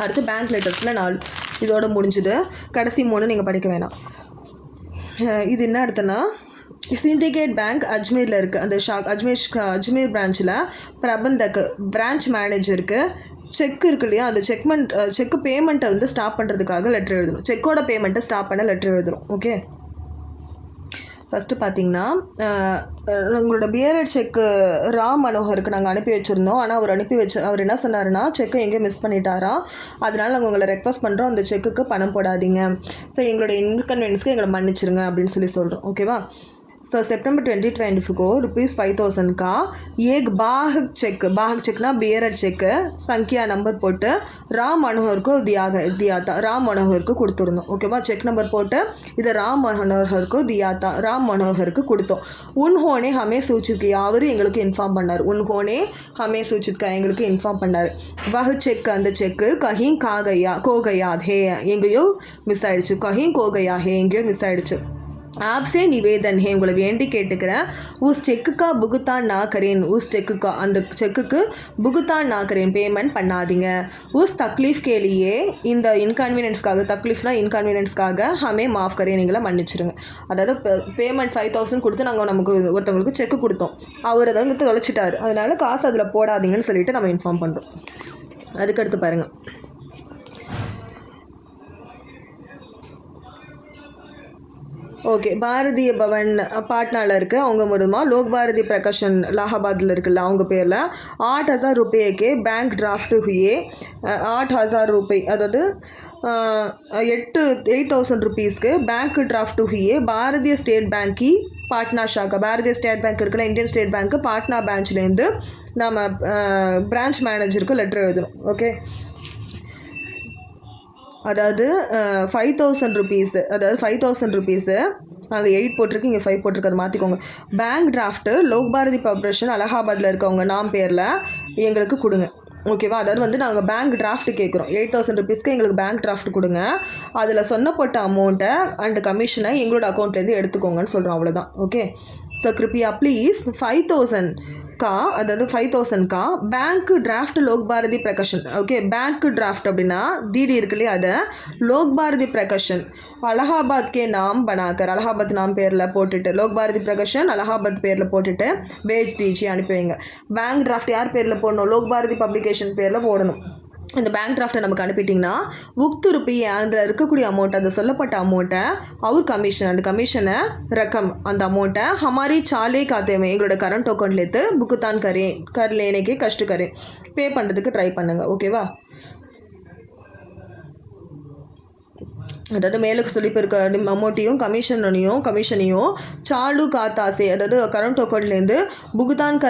அடுத்து பேங்க் லெட்டர்ஸில் 4 இதோட முடிஞ்சுது. கடைசி 3 நீங்கள் படிக்க வேணாம். இது என்ன அர்த்தம்னா சிண்டிகேட் பேங்க் அஜ்மீரில் இருக்குது. அந்த அஜ்மீர் பிரான்ச்சில் பிரபந்தக் பிரான்ச் மேனேஜருக்கு செக் இருக்கு இல்லையா, அந்த செக்கு பேமெண்ட்டை வந்து ஸ்டாப் பண்ணுறதுக்காக லெட்டர் எழுதணும். செக்கோட பேமெண்ட்டை ஸ்டாப் பண்ண லெட்டர் எழுதுகிறோம். ஓகே, ஃபஸ்ட்டு பார்த்தீங்கன்னா உங்களோட பியர்ட் செக்கு ராம் மனோகருக்கு நாங்கள் அனுப்பி வச்சுருந்தோம். ஆனால் அவர் என்ன சொன்னார்னா செக்கை எங்கேயும் மிஸ் பண்ணிட்டாரா, அதனால் நாங்கள் உங்களை ரெக்வஸ்ட் பண்ணுறோம் அந்த செக்குக்கு பணம் போடாதீங்க, ஸோ எங்களோட இன்கன்வீனியன்ஸ்க்கு எங்களை மன்னிச்சிருங்க அப்படின்னு சொல்கிறோம். ஓகேவா. सो सितंबर 2024 को ₹5000 का एक बाहक चेक ना बियरड चेक संख्या नंबर போட்டு ராம் மனோகர் को दिया था. ராம் மனோகருக்கு கொடுத்துருந்தோம். ஓகேவா. செக் நம்பர் போட்டு இதை ராம் மனோகருக்கு दिया था. ராம் மனோகருக்கு கொடுத்தோம். உன்ஹோனே ஹமே சூச்சித் கியா, அவர் எங்களுக்கு இன்ஃபார்ம் பண்ணார். உன்ஹோனே ஹமே சூச்சித் கியா எங்களுக்கு இன்ஃபார்ம் பண்ணார். வஹ் செக் அந்த செக்கு கஹீம் கோகயா ஹே எங்கேயோ மிஸ் ஆயிடுச்சு. கஹீம் கோகயா ஹே எங்கேயோ மிஸ் ஆயிடுச்சு. आपसे निवेदन है உங்களை வேண்டி கேட்டுக்கிறேன். உஸ் செக்குக்கா புகுத்தான் நான் கரேன், உஸ் செக்குக்கா அந்த செக்குக்கு புகுத்தான் நான் கரேன் பேமெண்ட் பண்ணாதீங்க. உஸ் தக்லீஃப் கேலியே இந்த இன்கன்வீனியன்ஸ்க்காக, தக்லீஃப்னா இன்கன்வீனியன்ஸ்க்காக ஹமே மாஃப் கரேன் எங்களை மன்னிச்சிருங்க. அதாவது பேமெண்ட் 5000 கொடுத்து நாங்கள் நமக்கு ஒருத்தவங்களுக்கு செக்கு கொடுத்தோம், அவர் அதை வந்து தொலைச்சிட்டாரு, அதனால காசு அதில் போடாதீங்கன்னு சொல்லிட்டு நம்ம இன்ஃபார்ம் பண்ணுறோம். அதுக்கடுத்து பாருங்கள். ஓகே, பாரதிய பவன் பாட்னாவில் இருக்குது, அவங்க மூலமாக லோக் பாரதி பிரகாஷன் இலாஹாபாத்தில் இருக்குல்ல அவங்க பேரில் 8000 रुपये के बैंक ड्राफ्ट हुए. 8000 रुपये அதாவது 8000 रुपीஸ்க்கு பேங்க் டிராஃப்ட் हुए பாரதிய ஸ்டேட் பேங்க் கி பாட்னா ஷாக்கா. பாரதிய ஸ்டேட் பேங்க் இருக்குல்ல, இந்தியன் ஸ்டேட் பேங்க்கு பாட்னா பிரான்ச்லேருந்து நம்ம பிரான்ச் மேனேஜருக்கு லெட்டர் எழுதணும். ஓகே, அதாவது 5000 rupees, அதாவது 5000 rupees அங்கே 8 போட்டிருக்கு, இங்கே 5 போட்டிருக்காரு, மாற்றிக்கோங்க. பேங்க் டிராஃப்ட்டு லோக் பாரதி பப்ளிஷன் அலகாபாத்தில் இருக்கவங்க நாம் பேரில் எங்களுக்கு கொடுங்க. ஓகேவா. அதாவது வந்து நாங்கள் பேங்க் டிராஃப்ட் கேட்குறோம். 8000 rupeesக்கு எங்களுக்கு பேங்க் டிராஃப்ட் கொடுங்க, அதில் சொன்னப்பட்ட அமௌண்ட்டை அண்ட் கமிஷனை எங்களோட அக்கௌண்ட்லேருந்து எடுத்துக்கோங்கன்னு சொல்கிறோம். அவ்வளோதான். ஓகே. ஸோ கிருப்பியா ப்ளீஸ் 5000 का அதாவது 5000 का bank draft Lok Bharati Prakashan. Okay, bank draft அப்படின்னா டிடி இருக்கு இல்லையா, அதை லோக் பாரதி பிரகாஷன் அலகாபாத் கே நாம் பனாக்கர், அலகாபாத் நாம் பேரில் போட்டுட்டு லோக் பாரதி பிரகாஷன் அலகாபாத் பேரில் போட்டுட்டு பேஜ் தீச்சி அனுப்பி வைங்க. பேங்க் டிராஃப்ட் யார் பேரில் போடணும், லோக் பாரதி பப்ளிகேஷன் பேரில் போடணும். இந்த பேங்க் டிராஃப்ட்டை நமக்கு அனுப்பிட்டிங்கன்னா உக்து ருப்பியை அதில் இருக்கக்கூடிய அமௌண்ட், அந்த சொல்லப்பட்ட அமௌண்ட்டை அவர் கமிஷன் அந்த கமிஷனை ரக்கம் அந்த அமௌண்ட்டை ஹமாரி சாலே காத்தேமே எங்களோட கரண்ட் அக்கௌண்ட்லேருந்து புக்குத்தான் கர் லேனேக்கே கஷ்டு கரேன் பே பண்ணுறதுக்கு ட்ரை பண்ணுங்கள். ஓகேவா. அதாவது மேலுக்கு சொல்லி இருக்க அமௌண்ட்டையும் கமிஷனையும் சாலு காத்தாசே அதாவது கரண்ட் அக்கௌண்ட்லேருந்து புகுத்தான்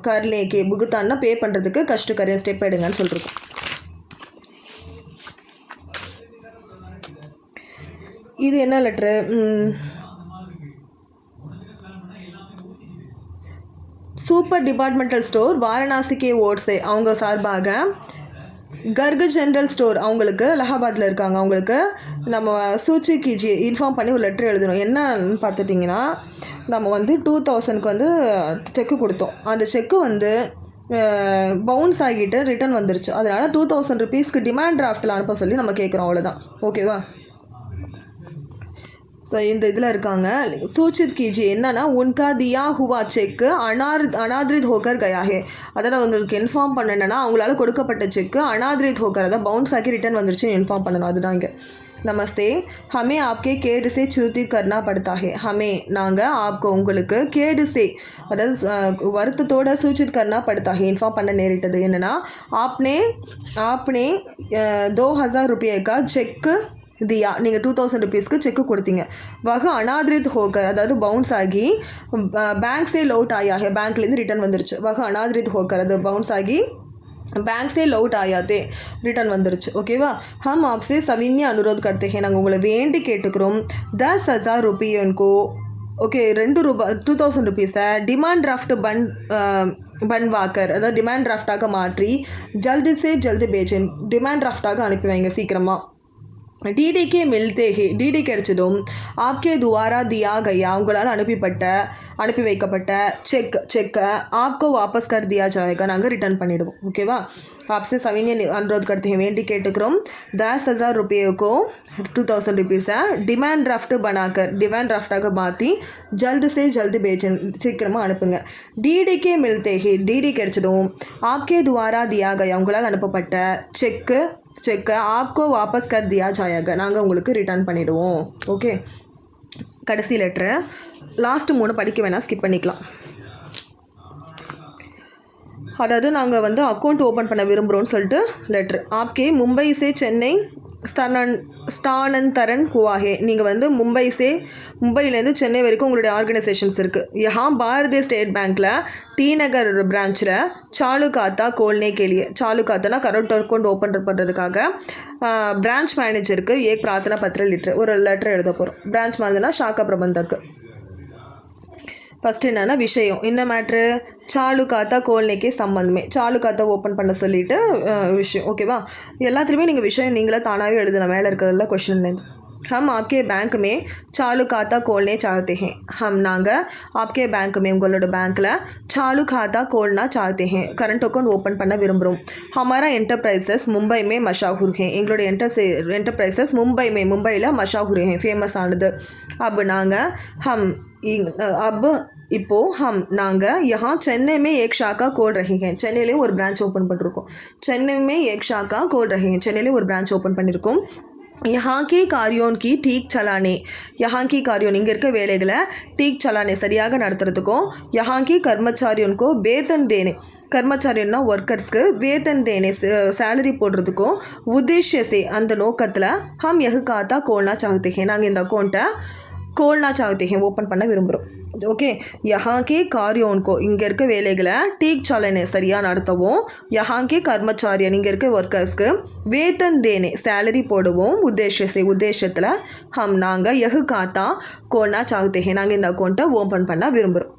கர்லேக்கே புகுத்தான்னா பே பண்ணுறதுக்கு கஷ்டு கரேன் ஸ்டெப் எடுங்கன்னு சொல்லியிருக்கோம். இது என்ன லெட்ரு, சூப்பர் டிபார்ட்மெண்டல் ஸ்டோர் வாரணாசிக்கே ஓட்ஸே அவங்க சார்பாக கர்க் ஜென்ரல் ஸ்டோர் அவங்களுக்கு அலகாபாத்தில் இருக்காங்க, அவங்களுக்கு நம்ம சூச்சி கிஜி இன்ஃபார்ம் பண்ணி ஒரு லெட்ரு எழுதணும். என்னன்னு பார்த்துட்டிங்கன்னா நம்ம வந்து 2000க்கு வந்து செக்கு கொடுத்தோம், அந்த செக்கு வந்து பவுன்ஸ் ஆகிட்டு ரிட்டன் வந்துருச்சு, அதனால் 2000 rupeesக்கு டிமாண்ட் டிராஃப்ட்டில் அனுப்ப சொல்லி நம்ம கேட்குறோம். அவ்வளோதான். ஓகேவா. ஸோ இந்த இதில் இருக்காங்க. சூச்சித் कीजिए என்னன்னா உன்கா தியா ஹுவா செக்கு அனாத்ரித் ஹோக்கர் கயா ஹே. அதாவது அவங்களுக்கு இன்ஃபார்ம் பண்ணணுன்னா அவங்களால கொடுக்கப்பட்ட செக்கு அனாத்ரித் ஹோக்கர் அதாவது பவுன்ஸ் ஆகி ரிட்டர்ன் வந்துருச்சுன்னு இன்ஃபார்ம் பண்ணணும். அதுதான் இங்கே. நமஸ்தே, हमें आपके केड से सूचित करना पड़ता है. हमें நாங்கள் आपको உங்களுக்கு கேடு से அதாவது வருத்தத்தோட சூச்சித் கர்னா படுத்தா है இன்ஃபார்ம் பண்ண நேரிட்டது. என்னென்னா आपने 2000 रुपये का செக் தியா நீங்கள் 2000 रुपीஸ்க்கு செக்கு கொடுத்தீங்க. வக அனாத்ரித் ஹோக்கர் அதாவது பவுன்ஸ் ஆகி பேங்க் சே லவுட் ஆயா ஹே பேங்க்லேருந்து ரிட்டர்ன் வந்துருச்சு. வக அனாத்ரித் ஹோக்கர் அது பவுன்ஸ் ஆகி बैंक से लौट आया थे रिटर्न வந்துருச்சு. ஓகேவா. हम आपसे सविनय अनुरोध करते हैं நாங்கள் உங்களை வேண்டி கேட்டுக்கிறோம் 10,000 रुपयों को ஓகே 2000 रुपीஸை डिमांड ड्राफ्ट बनवाकर அதாவது டிமாண்ட் டிராஃப்டாக மாற்றி ஜல்தி சே ஜல்தி பேஜன் டிமாண்ட் டிராஃப்டாக அனுப்பி வைங்க சீக்கிரமாக. डीडी के मिलते ही डीडी கிடைச்சதும் आपके द्वारा दिया गया உங்களால் அனுப்பி வைக்கப்பட்ட செக்கை आपको वापस कर दिया जाएगा நாங்கள் ரிட்டர்ன் பண்ணிவிடுவோம். ஓகேவா. आपसे सविनय अनुरोध करते हैं வேண்டி கேட்டுக்கிறோம் 10,000 रुपये को 2000 रुपीஸை डिमांड ड्राफ्ट बनाकर डिमांड ड्राफ्टाக மாற்றி ஜல்தி से जल्दी भेजन சீக்கிரமாக அனுப்புங்க. डीडी के मिलते ही डीडी கிடைச்சதும் आपके द्वारा दिया गया உங்களால் அனுப்பப்பட்ட செக்கை आपको वापस कर दिया जाएगा நாங்கள் உங்களுக்கு ரிட்டர்ன் பண்ணிவிடுவோம். ஓகே. கடைசி லெட்ரு லாஸ்ட் 3 படிக்க வேணாம், ஸ்கிப் பண்ணிக்கலாம். அதாவது நாங்கள் வந்து அக்கௌண்ட் ஓப்பன் பண்ண விரும்புகிறோன்னு சொல்லிட்டு லெட்ரு. ஆப்கே மும்பை சே சென்னை ஸ்தானந்தரன் हुआ है. நீங்கள் வந்து மும்பையிலேருந்து சென்னை வரைக்கும் உங்களுடைய ஆர்கனைசேஷன்ஸ் இருக்குது. யஹா பாரதிய ஸ்டேட் பேங்க்கில் டி நகர் பிரான்ச்சில் சாலு காத்தா கோல்னே கேலியே சாலு காத்தானா கரண்ட் அக்கௌண்ட் ஓப்பன் பண்ணுறதுக்காக பிரான்ச் மேனேஜருக்கு ஏக் பிரார்த்தனா பத்திர ஒரு லெட்டர் எழுத போகிறோம். பிரான்ச் மேனேஜர்னா ஷாக்கா பிரபந்தக்கு. ஃபஸ்ட்டு என்னென்னா விஷயம் என்ன மேட்ரு சாலு காத்தா கோல்னேக்கே சம்மந்தமே சாலு காத்தா ஓப்பன் பண்ண சொல்லிவிட்டு விஷயம். ஓகேவா. எல்லாத்துலேயுமே நீங்கள் விஷயம் நீங்களே தானாகவே எழுதலாம் மேலே இருக்கிறதுல கொஷின்லேருந்து. हम आपके बैंक में चालू खाता खोलने चाहते हैं. हम நாங்கள் आपके बैंक में உங்களோட பேங்க்கில் चालू खाता खोलना चाहते हैं கரண்ட் அக்கௌண்ட் ஓப்பன் பண்ண விரும்புகிறோம். हमारा एंटरप्राइजेस मुंबई में मशहूर हैं. எங்களோட एंटरप्राइजेस மும்பையில் மஷாஹூர் हैं ஃபேமஸ் ஆனது. अब நாங்கள் हम நாங்கள் यहाँ चेन्नई में एक शाखा खोल रहे हैं. சென்னையிலேயும் ஒரு பிரான்ச் ஓப்பன் பண்ணியிருக்கோம். சென்னை में एक शाखा खोल रहे हैं. சென்னையிலேயும் ஒரு பிரான்ச் ஓப்பன் பண்ணியிருக்கோம். यहाँ के कार्यों की ठीक चलाने यहाँ की कार्यों இங்கே இருக்க வேலைகளை ठीक चलाने சரியாக நடத்துறதுக்கும் यहाँ की कर्मचारियों को वेतन देने கர்மச்சாரியன்னா ஒர்க்கர்ஸ்க்கு வேதன் தேனே சேலரி போடுறதுக்கும் உத்தேஷ்ய சே அந்த நோக்கத்தில் हम यह खाता खोलना चाहते हैं நாங்கள் இந்த அக்கௌண்ட்டை खोलना चाहते हैं ஓப்பன் பண்ண விரும்புகிறோம். ஓகே. यहाँ के कार्यों को இங்கே இருக்க வேலைகளை ठीक चलाने சரியாக நடத்தவும் यहाँ के कर्मचारियन இங்கே இருக்க ஒர்க்கர்ஸ்க்கு வேதன் தேனே சேலரி போடுவோம் உத்தேசத்தில் நாங்கள் यह खाता खोलना चाहते हैं நாங்கள் இந்த அக்கௌண்ட்டை ஓப்பன் பண்ண விரும்புகிறோம்.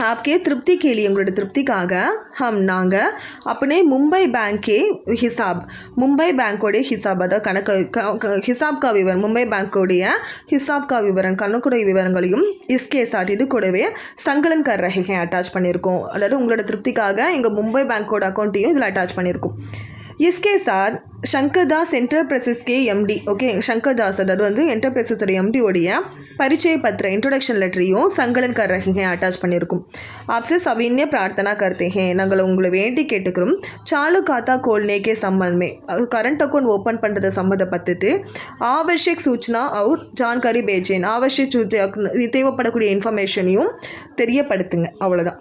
आपके तृप्ति के लिए உங்களோட திருப்திக்காக நாங்கள் अपने मुंबई बैंक के हिसाब मुंबई बैंकोடைய हिसाब அதாவது கணக்கு हिसाब का विवरण मुंबई बैंकोடைய हिसाब का विवरण கணக்குடைய விவரங்களையும் इसके साथ இது கூடவே संकलन कर रहे हैं அட்டாச் பண்ணியிருக்கோம். அதாவது உங்களோட திருப்திக்காக எங்கள் மும்பை பேங்க்கோட அக்கௌண்ட்டையும் இதில் அட்டாச் பண்ணியிருக்கோம். इसके साथ शंकर दास एंटरप्राइजेस के एमडी ओके शंकर दास अदावदु வந்து एंटरप्राइजेस உடைய एमडी உடைய परिचय पत्र इंट्रोडक्शन लेटரையும் संकलन कर रहे हैं அட்டாச் பண்ணியிருக்கும். आपसे सविनय प्रार्थना करते हैं நாங்கள் உங்களை வேண்டி கேட்டுக்கிறோம் चालू खाता खोलने के संबंध में करंट अकाउंट ओपन பண்ணுறது சம்பந்தப்பட்டு आवश्यक सूचना और जानकारी भेजें आवश्यक தேவைப்படக்கூடிய இன்ஃபர்மேஷனையும் தெரியப்படுத்துங்க. அவ்வளோதான்.